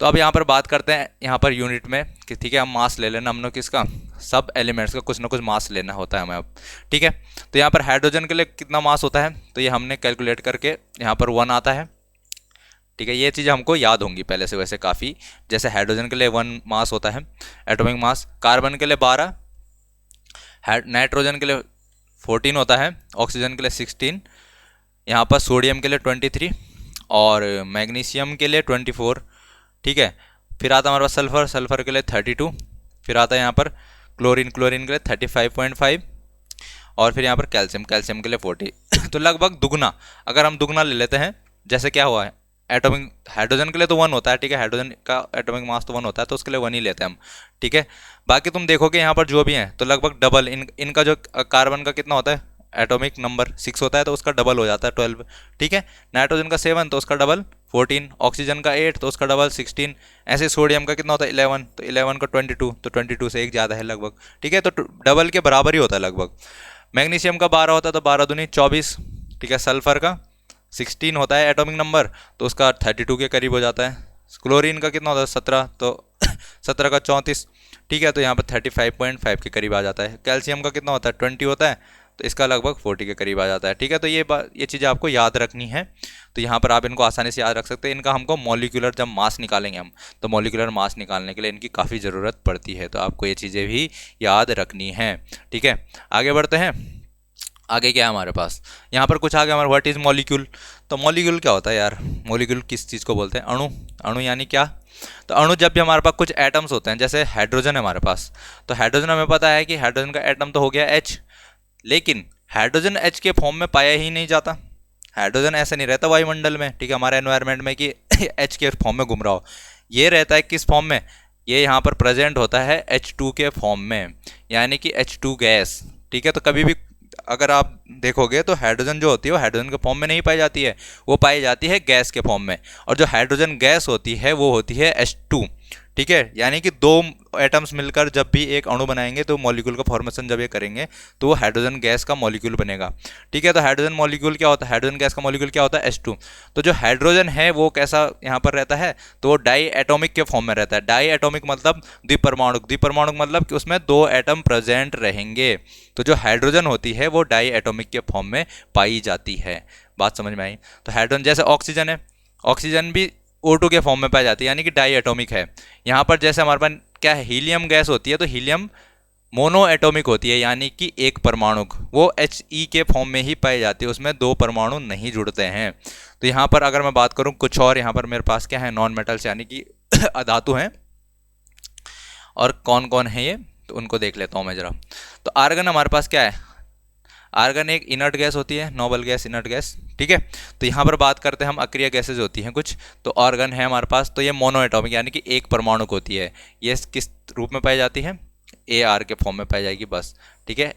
तो अब यहाँ पर बात करते हैं यहाँ पर यूनिट में कि ठीक है, हम मास ले लेना हमने किसका, सब एलिमेंट्स का कुछ ना कुछ मास लेना होता है हमें अब। ठीक है, तो यहाँ पर हाइड्रोजन के लिए कितना मास होता है, तो ये हमने कैलकुलेट करके यहाँ पर 1 आता है। ठीक है, ये चीज़ें हमको याद होंगी पहले से वैसे काफ़ी, जैसे हाइड्रोजन के लिए 1 मास होता है एटॉमिक मास, कार्बन के लिए 12, नाइट्रोजन के लिए 14 होता है, ऑक्सीजन के लिए 16, यहाँ पर सोडियम के लिए 23 और मैग्नीशियम के लिए 24। ठीक है, फिर आता है हमारे पास सल्फर के लिए 32, फिर आता है यहाँ पर क्लोरीन के लिए 35.5, और फिर यहाँ पर कैल्शियम के लिए 40। तो लगभग दुगना, अगर हम दुगना ले लेते हैं, जैसे क्या हुआ है एटॉमिक, हाइड्रोजन के लिए तो 1 होता है, ठीक है, हाइड्रोजन का एटॉमिक मास तो 1 होता है, तो उसके लिए 1 ही लेते हैं हम। ठीक है, बाकी तुम देखोगे यहाँ पर जो भी हैं तो लगभग डबल, इनका जो कार्बन का कितना होता है, एटॉमिक नंबर 6 होता है, तो उसका डबल हो जाता है 12। ठीक है, नाइट्रोजन का 7 तो उसका डबल 14, ऑक्सीजन का 8 तो उसका डबल 16, ऐसे सोडियम का कितना होता है 11, तो 11 का 22, तो 22 से एक ज़्यादा है लगभग। ठीक है, तो डबल के बराबर ही होता है लगभग। मैग्नीशियम का 12 होता है, तो 12 दूनी 24। ठीक है, सल्फर का 16 होता है एटॉमिक नंबर, तो उसका 32 के करीब हो जाता है। क्लोरीन का कितना होता है 17, तो 17 का 34। ठीक है, तो यहाँ पर 35.5 के करीब आ जाता है। कैल्शियम का कितना होता है 20 होता है, तो इसका लगभग 40 के करीब आ जाता है। ठीक है, तो ये चीज़ें आपको याद रखनी है, तो यहाँ पर आप इनको आसानी से याद रख सकते हैं। इनका हमको मॉलिक्यूलर जब मास निकालेंगे हम, तो मॉलिक्यूलर मास निकालने के लिए इनकी काफ़ी ज़रूरत पड़ती है, तो आपको ये चीज़ें भी याद रखनी है। ठीक है, आगे बढ़ते हैं। आगे क्या है हमारे पास, यहाँ पर कुछ आगे हमारा व्हाट इज़ मॉलिक्यूल। तो मॉलिक्यूल क्या होता है यार, मॉलिक्यूल किस चीज़ को बोलते हैं, अणु। अणु यानी क्या, तो अणु जब भी हमारे पास कुछ एटम्स होते हैं, जैसे हाइड्रोजन है हमारे पास, तो हाइड्रोजन हमें पता है कि हाइड्रोजन का एटम तो हो गया H, लेकिन हाइड्रोजन H के फॉर्म में पाया ही नहीं जाता। हाइड्रोजन ऐसे नहीं रहता वायुमंडल में, ठीक है, हमारे एनवायरनमेंट में कि H के फॉर्म में घूम रहा हो। ये रहता है किस फॉर्म में, ये यहाँ पर प्रेजेंट होता है H2 के फॉर्म में, यानी कि H2 गैस। ठीक है, तो कभी भी अगर आप देखोगे तो हाइड्रोजन जो होती है वो हाइड्रोजन के फॉर्म में नहीं पाई जाती है, वो पाई जाती है गैस के फॉर्म में, और जो हाइड्रोजन गैस होती है वो होती है H2। ठीक है, यानी कि 2 एटम्स मिलकर जब भी एक अणु बनाएंगे तो मॉलिक्यूल का फॉर्मेशन जब ये करेंगे तो वो हाइड्रोजन गैस का मॉलिक्यूल बनेगा। ठीक है, तो हाइड्रोजन मॉलिक्यूल क्या होता है, हाइड्रोजन गैस का मॉलिक्यूल क्या होता है H2। तो जो हाइड्रोजन है वो कैसा यहाँ पर रहता है, तो वो डाई एटॉमिक के फॉर्म में रहता है। डाई एटॉमिक मतलब द्विपरमाणुक, द्विपरमाणुक मतलब कि उसमें 2 एटम प्रेजेंट रहेंगे। तो जो हाइड्रोजन होती है वो डाई एटॉमिक के फॉर्म में पाई जाती है। बात समझ में आई। तो हाइड्रोजन जैसे ऑक्सीजन है, ऑक्सीजन भी O2 के फॉर्म में पाई जाती है, यानी कि डाई एटॉमिक है। यहाँ पर जैसे हमारे पास क्या है, हीलियम गैस होती है, तो हीलियम मोनो एटॉमिक होती है, यानी कि एक परमाणुक, वो He के फॉर्म में ही पाई जाती है, उसमें 2 परमाणु नहीं जुड़ते हैं। तो यहाँ पर अगर मैं बात करूँ कुछ और, यहाँ पर मेरे पास क्या है, नॉन मेटल्स यानी कि अधातु हैं, और कौन कौन है ये, तो उनको देख लेता हूँ मैं जरा। तो आर्गन हमारे पास क्या है, आर्गन एक इनर्ट गैस होती है, नोबल गैस, इनर्ट गैस। ठीक है, तो यहाँ पर बात करते हैं हम अक्रिय गैसेज होती हैं कुछ, तो आर्गन है हमारे पास, तो ये मोनो एटॉमिक यानी कि एक परमाणुक होती है। ये किस रूप में पाई जाती है, AR के फॉर्म में पाई जाएगी बस। ठीक है,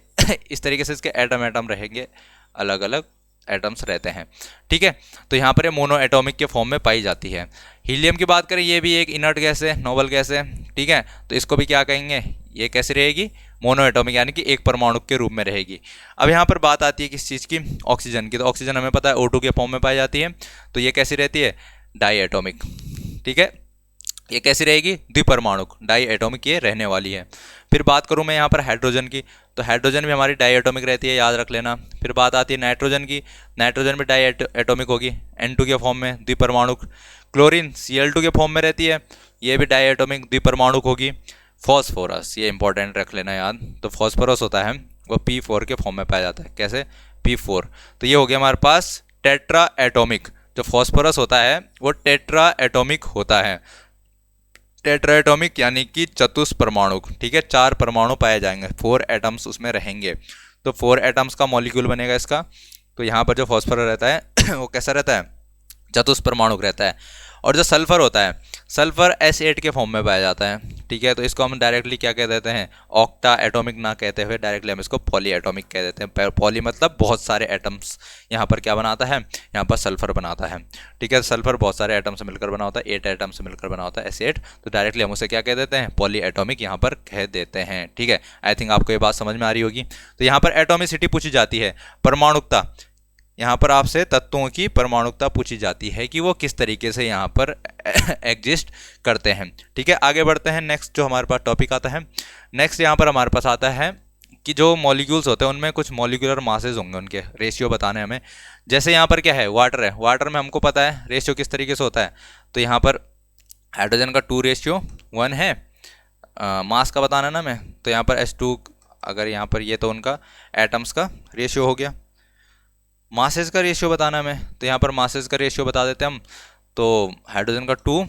इस तरीके से इसके एटम रहेंगे अलग अलग एटम्स रहते हैं। ठीक है, तो यहाँ पर ये मोनो एटॉमिक के फॉर्म में पाई जाती है। हीलियम की बात करें, ये भी एक इनर्ट गैस है, नोबल गैस है। ठीक है, तो इसको भी क्या कहेंगे, ये कैसे रहेगी, मोनो एटॉमिक, यानी कि एक परमाणु के रूप में रहेगी। अब यहाँ पर बात आती है किस चीज़ की, ऑक्सीजन की। तो ऑक्सीजन हमें पता है O2 के फॉर्म में पाई जाती है, तो ये कैसी रहती है, डाई एटॉमिक। ठीक है, ये कैसी रहेगी, द्विपरमाणुक, डाई एटॉमिक ये रहने वाली है। फिर बात करूँ मैं यहाँ पर हाइड्रोजन की, तो हाइड्रोजन भी हमारी डाई एटॉमिक रहती है, याद रख लेना। फिर बात आती है नाइट्रोजन की, नाइट्रोजन भी डाई एटॉमिक होगी, N2 के फॉर्म में, द्विपरमाणुक। क्लोरीन Cl2 के फॉर्म में रहती है, ये भी डाई एटॉमिक द्विपरमाणुक होगी। फॉस्फोरस, ये इंपॉर्टेंट रख लेना याद, तो फॉस्फोरस होता है वो P4 के फॉर्म में पाया जाता है। कैसे, P4। तो ये हो गया हमारे पास टेट्रा एटॉमिक। जो फॉस्फोरस होता है वो टेट्रा एटॉमिक होता है, टेट्रा एटॉमिक यानी कि चतुष्परमाणुक। ठीक है, 4 परमाणु पाए जाएंगे, 4 एटम्स उसमें रहेंगे। तो 4 एटम्स का मॉलिक्यूल बनेगा इसका। तो यहाँ पर जो फॉस्फोरस रहता है वो कैसा रहता है, चतुष्परमाणुक रहता है। और जो सल्फर होता है, सल्फर S8 के फॉर्म में पाया जाता है। ठीक है, तो इसको हम डायरेक्टली क्या कह देते हैं, ऑक्टा एटॉमिक ना कहते हुए डायरेक्टली हम इसको पॉली एटॉमिक कह देते हैं। पॉली मतलब बहुत सारे एटम्स यहाँ पर क्या बनाता है, यहाँ पर सल्फर बनाता है। ठीक है, सल्फर बहुत सारे एटम से मिलकर बना होता है, 8 एटम से मिलकर बना होता है S8, तो डायरेक्टली हम उसे क्या कह देते हैं, पॉली एटॉमिक यहाँ पर कह देते हैं। ठीक है, आई थिंक आपको ये बात समझ में आ रही होगी। तो यहाँ पर एटॉमिसिटी पूछी जाती है, परमाणुकता, यहाँ पर आपसे तत्वों की परमाणुकता पूछी जाती है कि वो किस तरीके से यहाँ पर एग्जिस्ट करते हैं। ठीक है, आगे बढ़ते हैं। नेक्स्ट जो हमारे पास टॉपिक आता है, नेक्स्ट यहाँ पर हमारे पास आता है कि जो मॉलिक्यूल्स होते हैं उनमें कुछ मॉलिक्यूलर मासेज होंगे, उनके रेशियो बताने हमें। जैसे यहाँ पर क्या है, वाटर है, वाटर में हमको पता है रेशियो किस तरीके से होता है। तो यहाँ पर हाइड्रोजन का 2:1 है, मास का बताना ना मैं, तो यहाँ पर H2, अगर यहाँ पर ये तो उनका एटम्स का रेशियो हो गया। मासेस का रेशियो बताना है मैं, तो यहाँ पर मासेस का रेशियो बता देते हैं हम। तो हाइड्रोजन का 2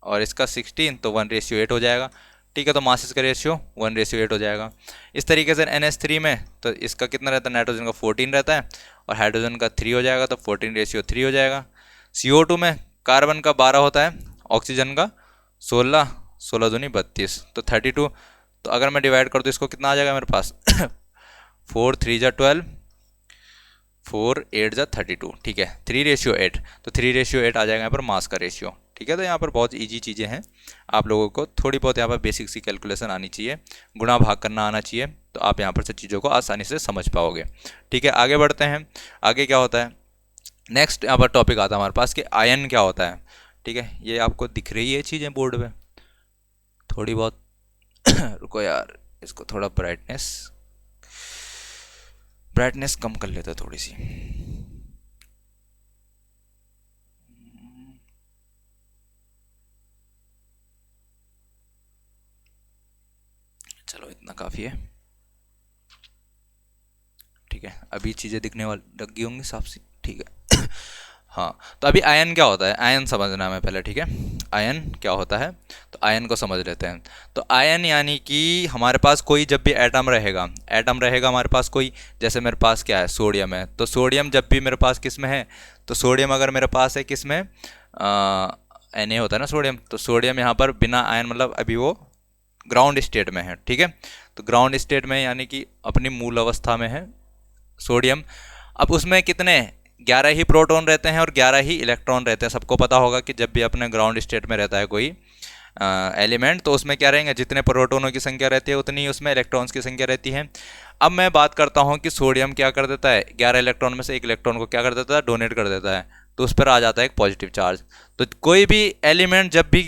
और इसका 16, तो 1:8 हो जाएगा। ठीक है, तो मासेस का रेशियो 1:8 हो जाएगा। इस तरीके से NH3 में तो इसका कितना रहता है, नाइट्रोजन का 14 रहता है और हाइड्रोजन का 3 हो जाएगा, तो 14:3 हो जाएगा। CO2 में कार्बन का 12 होता है, ऑक्सीजन का 16, 16 दूनी 32, तो 32। तो अगर मैं डिवाइड कर दूँ इसको, कितना आ जाएगा मेरे पास 4 3 जा 12, 4 8 जा 32। ठीक है, 3:8, तो 3:8 आ जाएगा यहाँ पर मास का रेशियो। ठीक है, तो यहाँ पर बहुत इजी चीज़ें हैं, आप लोगों को थोड़ी बहुत यहाँ पर बेसिक सी कैलकुलेशन आनी चाहिए, गुणा भाग करना आना चाहिए, तो आप यहाँ पर से चीज़ों को आसानी से समझ पाओगे। ठीक है, आगे बढ़ते हैं। आगे क्या होता है, नेक्स्ट यहाँ पर टॉपिक आता है हमारे पास कि आयन क्या होता है। ठीक है, ये आपको दिख रही है चीज़ें बोर्ड पे थोड़ी बहुत रुको यार, इसको थोड़ा ब्राइटनेस कम कर लेते हैं थोड़ी सी। चलो इतना काफ़ी है। ठीक है, अभी चीज़ें दिखने वाली लग गई होंगी साफ सी। ठीक है हाँ, तो अभी आयन क्या होता है, आयन समझना है पहले। ठीक है, आयन क्या होता है, तो आयन को समझ लेते हैं। तो आयन यानी कि हमारे पास कोई जब भी एटम रहेगा हमारे पास कोई, जैसे मेरे पास क्या है, सोडियम है, तो सोडियम जब भी मेरे पास किस में है, तो सोडियम अगर मेरे पास है किस में, Na होता है ना सोडियम, तो सोडियम यहाँ पर बिना आयन मतलब अभी वो ग्राउंड स्टेट में है। ठीक है, तो ग्राउंड स्टेट में यानी कि अपनी मूल अवस्था में है सोडियम। अब उसमें कितने, 11 ही प्रोटॉन रहते हैं और 11 ही इलेक्ट्रॉन रहते हैं। सबको पता होगा कि जब भी अपने ग्राउंड स्टेट में रहता है कोई एलिमेंट, तो उसमें क्या रहेंगे, जितने प्रोटॉनों की संख्या रहती है उतनी ही उसमें इलेक्ट्रॉन्स की संख्या रहती है। अब मैं बात करता हूँ कि सोडियम क्या कर देता है, 11 इलेक्ट्रॉन में से एक इलेक्ट्रॉन को क्या कर देता है, डोनेट कर देता है, तो उस पर आ जाता है एक पॉजिटिव चार्ज। तो कोई भी एलिमेंट जब भी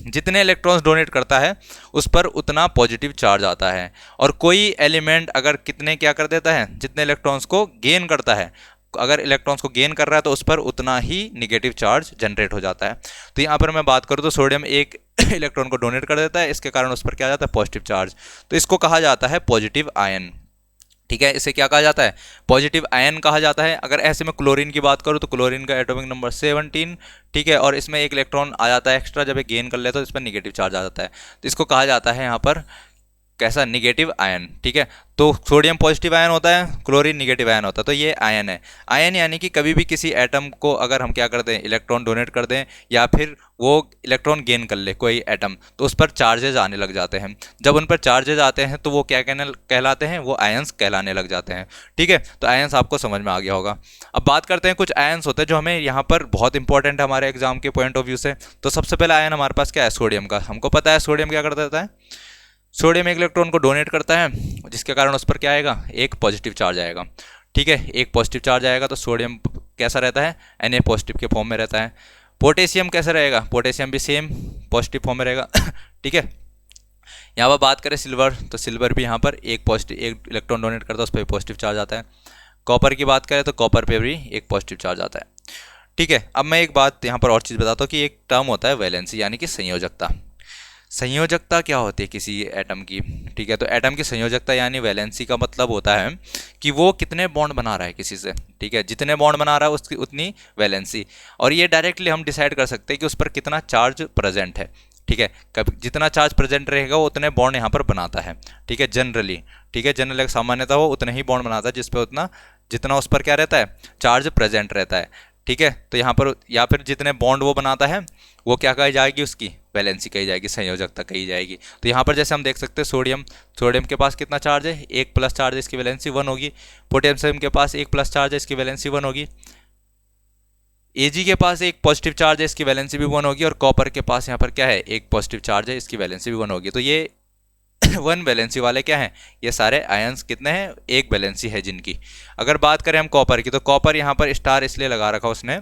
जितने इलेक्ट्रॉन्स डोनेट करता है उस पर उतना पॉजिटिव चार्ज आता है, और कोई एलिमेंट अगर कितने क्या कर देता है, जितने इलेक्ट्रॉन्स को गेन करता है, अगर इलेक्ट्रॉन्स को गेन कर रहा है तो उस पर उतना ही निगेटिव चार्ज जनरेट हो जाता है। तो यहाँ पर मैं बात करूँ तो सोडियम एक इलेक्ट्रॉन को डोनेट कर देता है, इसके कारण उस पर क्या आ जाता है, पॉजिटिव चार्ज, तो इसको कहा जाता है पॉजिटिव आयन। ठीक है, इसे क्या कहा जाता है, पॉजिटिव आयन कहा जाता है। अगर ऐसे में क्लोरीन की बात करूँ तो क्लोरीन का एटॉमिक नंबर 17। ठीक है, और इसमें एक इलेक्ट्रॉन आ जाता है एक्स्ट्रा, जब ये गेन कर लेता है तो इस पर निगेटिव चार्ज आ जाता है, तो इसको कहा जाता है यहाँ पर कैसा, निगेटिव आयन, ठीक है। तो सोडियम पॉजिटिव आयन होता है, क्लोरीन निगेटिव आयन होता है, तो ये आयन है। आयन यानी कि कभी भी किसी एटम को अगर हम क्या कर दें, इलेक्ट्रॉन डोनेट कर दें या फिर वो इलेक्ट्रॉन गेन कर ले कोई एटम, तो उस पर चार्जेज आने लग जाते हैं। जब उन पर चार्जेज आते हैं तो वो क्या कहलाते हैं, वो आयंस कहलाने लग जाते हैं, ठीक है। तो आयंस आपको समझ में आ गया होगा। अब बात करते हैं, कुछ आयंस होते हैं जो हमें यहाँ पर बहुत इंपॉर्टेंट है हमारे एग्जाम के पॉइंट ऑफ व्यू से। तो सबसे पहला आयन हमारे पास क्या है, सोडियम का। हमको पता है सोडियम क्या कर देता है, सोडियम एक इलेक्ट्रॉन को डोनेट करता है, जिसके कारण उस पर क्या आएगा, एक पॉजिटिव चार्ज आएगा, ठीक है। एक पॉजिटिव चार्ज आएगा तो सोडियम कैसा रहता है, Na पॉजिटिव के फॉर्म में रहता है। पोटेशियम कैसा रहेगा, पोटेशियम भी सेम पॉजिटिव फॉर्म में रहेगा, ठीक है। यहाँ पर बात करें सिल्वर, तो सिल्वर भी यहाँ पर एक इलेक्ट्रॉन डोनेट करता है, उस पर पॉजिटिव चार्ज आता है। कॉपर की बात करें तो कॉपर पे भी एक पॉजिटिव चार्ज आता है, ठीक है। अब मैं एक बात यहाँ पर और चीज़ बताता हूँ कि एक टर्म होता है वैलेंसी, यानी कि संयोजकता। संयोजकता क्या होती है किसी एटम की, ठीक है। तो एटम की संयोजकता यानी वैलेंसी का मतलब होता है कि वो कितने बॉन्ड बना रहा है किसी से, ठीक है। जितने बॉन्ड बना रहा है उसकी उतनी वैलेंसी, और ये डायरेक्टली हम डिसाइड कर सकते हैं कि उस पर कितना चार्ज प्रेजेंट है, ठीक है। कभी जितना चार्ज प्रेजेंट रहेगा वो उतने बॉन्ड यहाँ पर बनाता है, ठीक है, जनरली, ठीक है। जनरल सामान्यतः वो उतने ही बॉन्ड बनाता है जिस पे उतना, जितना उस पर क्या रहता है, चार्ज प्रेजेंट रहता है, ठीक है। तो यहाँ पर या फिर जितने बॉन्ड वो बनाता है वो क्या कही जाएगी, उसकी वैलेंसी कही जाएगी, संयोजकता कही जाएगी। तो यहाँ पर जैसे हम देख सकते हैं सोडियम के पास कितना चार्ज है, एक प्लस चार्ज है, इसकी वैलेंसी 1 होगी। पोटेशियम के पास एक प्लस चार्ज है, इसकी वैलेंसी 1 होगी। Ag के पास एक पॉजिटिव चार्ज है, इसकी वैलेंसी भी 1 होगी। और कॉपर के पास यहाँ पर क्या है, एक पॉजिटिव चार्ज है, इसकी वैलेंसी भी 1 होगी। तो ये 1 वैलेंसी वाले क्या हैं, ये सारे आयंस कितने हैं, एक वैलेंसी है जिनकी। अगर बात करें हम कॉपर की, तो कॉपर यहाँ पर स्टार इसलिए लगा रखा उसने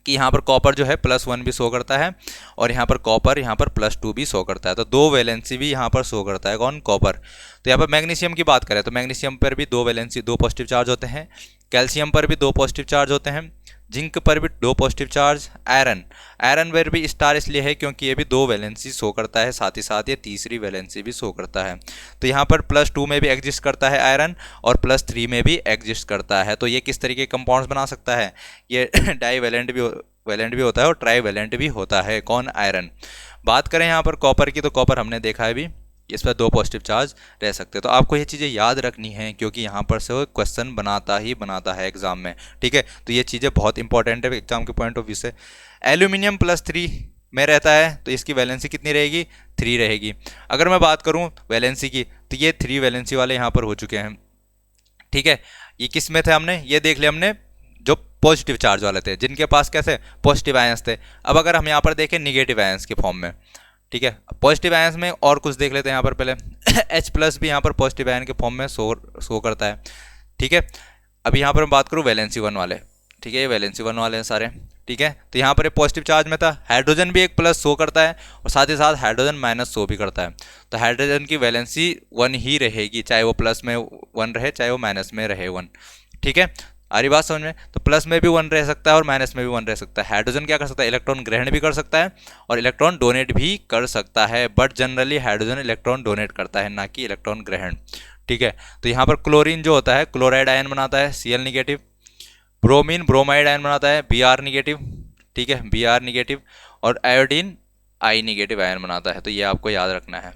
कि यहाँ पर कॉपर जो है +1 भी शो करता है, और यहाँ पर कॉपर यहाँ पर +2 भी शो करता है। तो 2 वैलेंसी भी यहाँ पर शो करता है, कौन, कॉपर। तो यहाँ पर मैग्नीशियम की बात करें तो मैग्नीशियम पर भी 2 वैलेंसी, 2 पॉजिटिव चार्ज होते हैं। कैल्शियम पर भी 2 पॉजिटिव चार्ज होते हैं। जिंक पर भी 2 पॉजिटिव चार्ज। आयरन पर भी स्टार इसलिए है क्योंकि ये भी 2 वैलेंसी शो करता है, साथ ही साथ ये तीसरी वैलेंसी भी शो करता है। तो यहाँ पर +2 में भी एग्जिस्ट करता है आयरन, और +3 में भी एग्जिस्ट करता है। तो ये किस तरीके के कंपाउंड्स बना सकता है, ये डाईवैलेंट भी होता है और ट्राईवैलेंट भी होता है, कौन, आयरन। बात करें यहाँ पर कॉपर की, तो कॉपर हमने देखा है भी, इस पर 2 पॉजिटिव चार्ज रह सकते हैं। तो आपको ये चीज़ें याद रखनी है क्योंकि यहाँ पर से वो क्वेश्चन बनाता है एग्जाम में, ठीक है। तो ये चीज़ें बहुत इंपॉर्टेंट है एग्जाम के पॉइंट ऑफ व्यू से। एल्यूमिनियम +3 में रहता है, तो इसकी वैलेंसी कितनी रहेगी, 3 रहेगी। अगर मैं बात करूँ वैलेंसी की, तो ये 3 वैलेंसी वाले यहाँ पर हो चुके हैं, ठीक है। ये किस में थे, हमने ये देख लिया, हमने जो पॉजिटिव चार्ज वाले थे, जिनके पास कैसे पॉजिटिव आयंस थे। अब अगर हम यहाँ पर देखें निगेटिव आयंस के फॉर्म में, ठीक है, पॉजिटिव आयंस में और कुछ देख लेते हैं यहाँ पर पहले। H+ भी यहाँ पर पॉजिटिव आयन के फॉर्म में शो करता है, ठीक है। अभी यहाँ पर मैं बात करूँ वैलेंसी 1 वाले, ठीक है, ये वैलेंसी 1 वाले हैं सारे, ठीक है। तो यहाँ पर पॉजिटिव चार्ज में था, हाइड्रोजन भी एक प्लस शो करता है और साथ ही साथ हाइड्रोजन माइनस शो भी करता है। तो हाइड्रोजन की वैलेंसी 1 ही रहेगी, चाहे वो प्लस में 1 रहे चाहे वो माइनस में रहे 1, ठीक है। आ रही बात समझ में। तो प्लस में भी 1 रह सकता है और माइनस में भी 1 रह सकता है। हाइड्रोजन क्या कर सकता है, इलेक्ट्रॉन ग्रहण भी कर सकता है और इलेक्ट्रॉन डोनेट भी कर सकता है, but generally hydrogen electron donate करता है, ना कि इलेक्ट्रॉन ग्रहण, ठीक है। तो यहाँ पर क्लोरीन जो होता है क्लोराइड आयन बनाता है, Cl negative. Bromine bromide ion बनाता है, Br निगेटिव, ठीक है, Br निगेटिव। और आयोडीन I निगेटिव आयन बनाता है। तो ये आपको याद रखना है,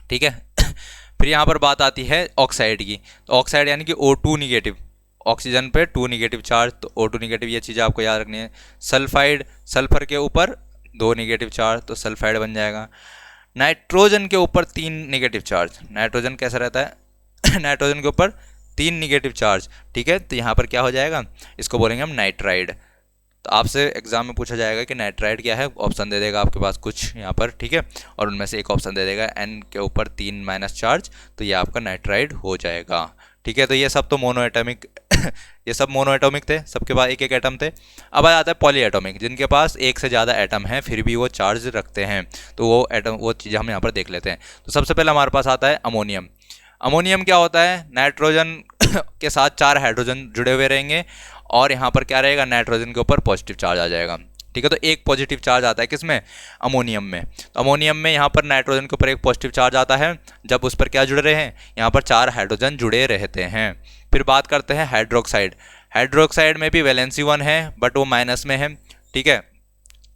ठीक है। फिर यहाँ पर बात आती है ऑक्साइड की। तो ऑक्साइड यानी कि O2 निगेटिव, ऑक्सीजन पे 2 निगेटिव चार्ज, तो O2 निगेटिव, ये चीज़ें आपको याद रखनी है। सल्फाइड, सल्फर के ऊपर 2 निगेटिव चार्ज, तो सल्फाइड बन जाएगा। नाइट्रोजन के ऊपर 3 निगेटिव चार्ज, नाइट्रोजन कैसा रहता है नाइट्रोजन के ऊपर 3 निगेटिव चार्ज, ठीक है। तो यहाँ पर क्या हो जाएगा, इसको बोलेंगे हम नाइट्राइड। तो आपसे एग्जाम में पूछा जाएगा कि नाइट्राइड क्या है, ऑप्शन दे देगा आपके पास कुछ यहाँ पर, ठीक है, और उनमें से एक ऑप्शन दे देगा N के ऊपर 3 माइनस चार्ज, तो ये आपका नाइट्राइड हो जाएगा, ठीक है। तो ये सब तो मोनो एटॉमिक ये सब मोनो एटॉमिक थे, सबके पास एक एक एटम थे। अब आ जाता है पॉली एटॉमिक, जिनके पास एक से ज़्यादा एटम हैं फिर भी वो चार्ज रखते हैं। तो वो एटम, वो चीज़ें हम यहाँ पर देख लेते हैं। तो सबसे पहले हमारे पास आता है अमोनियम। अमोनियम क्या होता है, नाइट्रोजन के साथ 4 हाइड्रोजन जुड़े हुए रहेंगे और यहाँ पर क्या रहेगा, नाइट्रोजन के ऊपर पॉजिटिव चार्ज आ जाएगा, ठीक है। तो एक पॉजिटिव चार्ज आता है किसमें, अमोनियम में। तो अमोनियम में यहाँ पर नाइट्रोजन के ऊपर एक पॉजिटिव चार्ज आता है, जब उस पर क्या जुड़े रहे हैं, यहाँ पर 4 हाइड्रोजन जुड़े रहते हैं। फिर बात करते हैं हाइड्रोक्साइड। हाइड्रोक्साइड में भी वैलेंसी 1 है बट वो माइनस में है, ठीक है।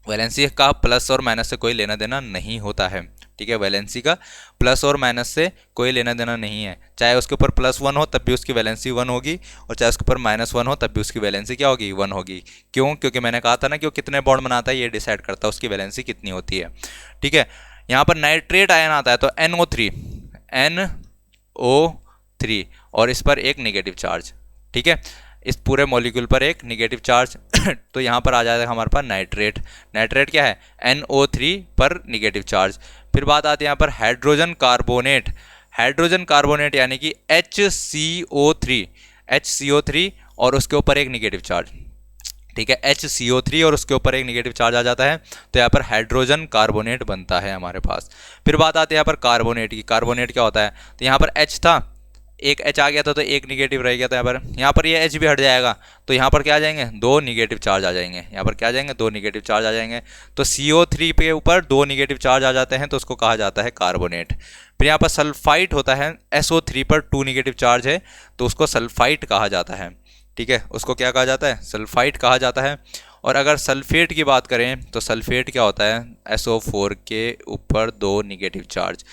वैलेंसी का प्लस और माइनस से कोई लेना देना नहीं होता है, ठीक है, वैलेंसी का प्लस और माइनस से कोई लेना देना नहीं है। चाहे उसके ऊपर +1 हो तब भी उसकी वैलेंसी 1 होगी, और चाहे उसके ऊपर -1 हो तब भी उसकी वैलेंसी क्या होगी, 1 होगी। क्यों? क्योंकि मैंने कहा था ना कि वो कितने बॉन्ड बनाता है ये डिसाइड करता है उसकी वैलेंसी कितनी होती है। ठीक है, यहाँ पर नाइट्रेट आयन आता है तो NO3 और इस पर एक निगेटिव चार्ज। ठीक है, इस पूरे मॉलिक्यूल पर एक निगेटिव चार्ज तो यहाँ पर आ जाएगा हमारे पास नाइट्रेट। नाइट्रेट क्या है, NO3 पर निगेटिव चार्ज। फिर बात आती है यहाँ पर हाइड्रोजन कार्बोनेट। हाइड्रोजन कार्बोनेट यानी कि HCO3 और उसके ऊपर एक निगेटिव चार्ज। ठीक है, HCO3 और उसके ऊपर एक निगेटिव चार्ज आ जाता है तो यहाँ पर हाइड्रोजन कार्बोनेट बनता है हमारे पास। फिर बात आती है यहाँ पर कार्बोनेट की। कार्बोनेट क्या होता है, तो यहाँ पर H था, एक H आ गया था तो एक निगेटिव रह गया था। यहाँ पर ये H भी हट जाएगा तो यहाँ पर क्या आ जाएंगे, 2 निगेटिव चार्ज आ जाएंगे। यहाँ पर क्या आ जाएंगे, 2 निगेटिव चार्ज आ जाएंगे। तो CO3 के ऊपर 2 निगेटिव चार्ज आ जाते हैं तो उसको कहा जाता है कार्बोनेट। फिर यहाँ पर सल्फाइट होता है, SO3 पर 2 निगेटिव चार्ज है तो उसको सल्फाइट कहा जाता है। ठीक है, उसको क्या कहा जाता है, सल्फाइट कहा जाता है। और अगर सल्फेट की बात करें तो सल्फेट क्या होता है, SO4 के ऊपर 2 निगेटिव चार्ज।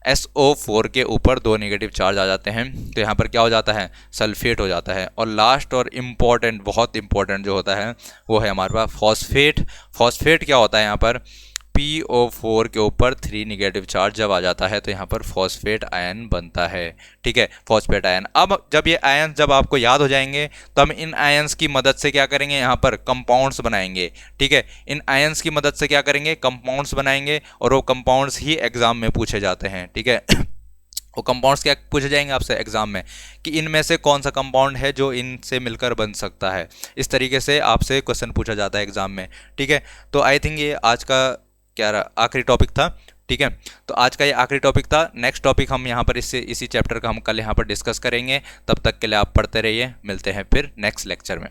SO4 के ऊपर 2 निगेटिव चार्ज आ जाते हैं तो यहाँ पर क्या हो जाता है, सल्फेट हो जाता है। और लास्ट और इम्पॉर्टेंट, बहुत इंपॉर्टेंट जो होता है वो है हमारे पास फॉस्फेट। फॉस्फेट क्या होता है, यहाँ पर PO4 के ऊपर 3 निगेटिव चार्ज जब आ जाता है तो यहाँ पर फॉस्फेट आयन बनता है। ठीक है, फॉस्फेट आयन। अब जब ये आयन जब आपको याद हो जाएंगे तो हम इन आयंस की मदद से क्या करेंगे, यहाँ पर कंपाउंड्स बनाएंगे। ठीक है, इन आयंस की मदद से क्या करेंगे, कंपाउंड्स बनाएंगे और वो कंपाउंड्स ही एग्जाम में पूछे जाते हैं। ठीक है, वो कंपाउंड्स क्या पूछे जाएंगे आपसे एग्जाम में कि इनमें से कौन सा कंपाउंड है जो इनसे मिलकर बन सकता है। इस तरीके से आपसे क्वेश्चन पूछा जाता है एग्जाम में। ठीक है, तो आई थिंक ये आज का क्या आखिरी टॉपिक था। ठीक है, तो आज का ये आखिरी टॉपिक था। नेक्स्ट टॉपिक हम यहाँ पर इसी चैप्टर का हम कल यहाँ पर डिस्कस करेंगे। तब तक के लिए आप पढ़ते रहिए, मिलते हैं फिर नेक्स्ट लेक्चर में।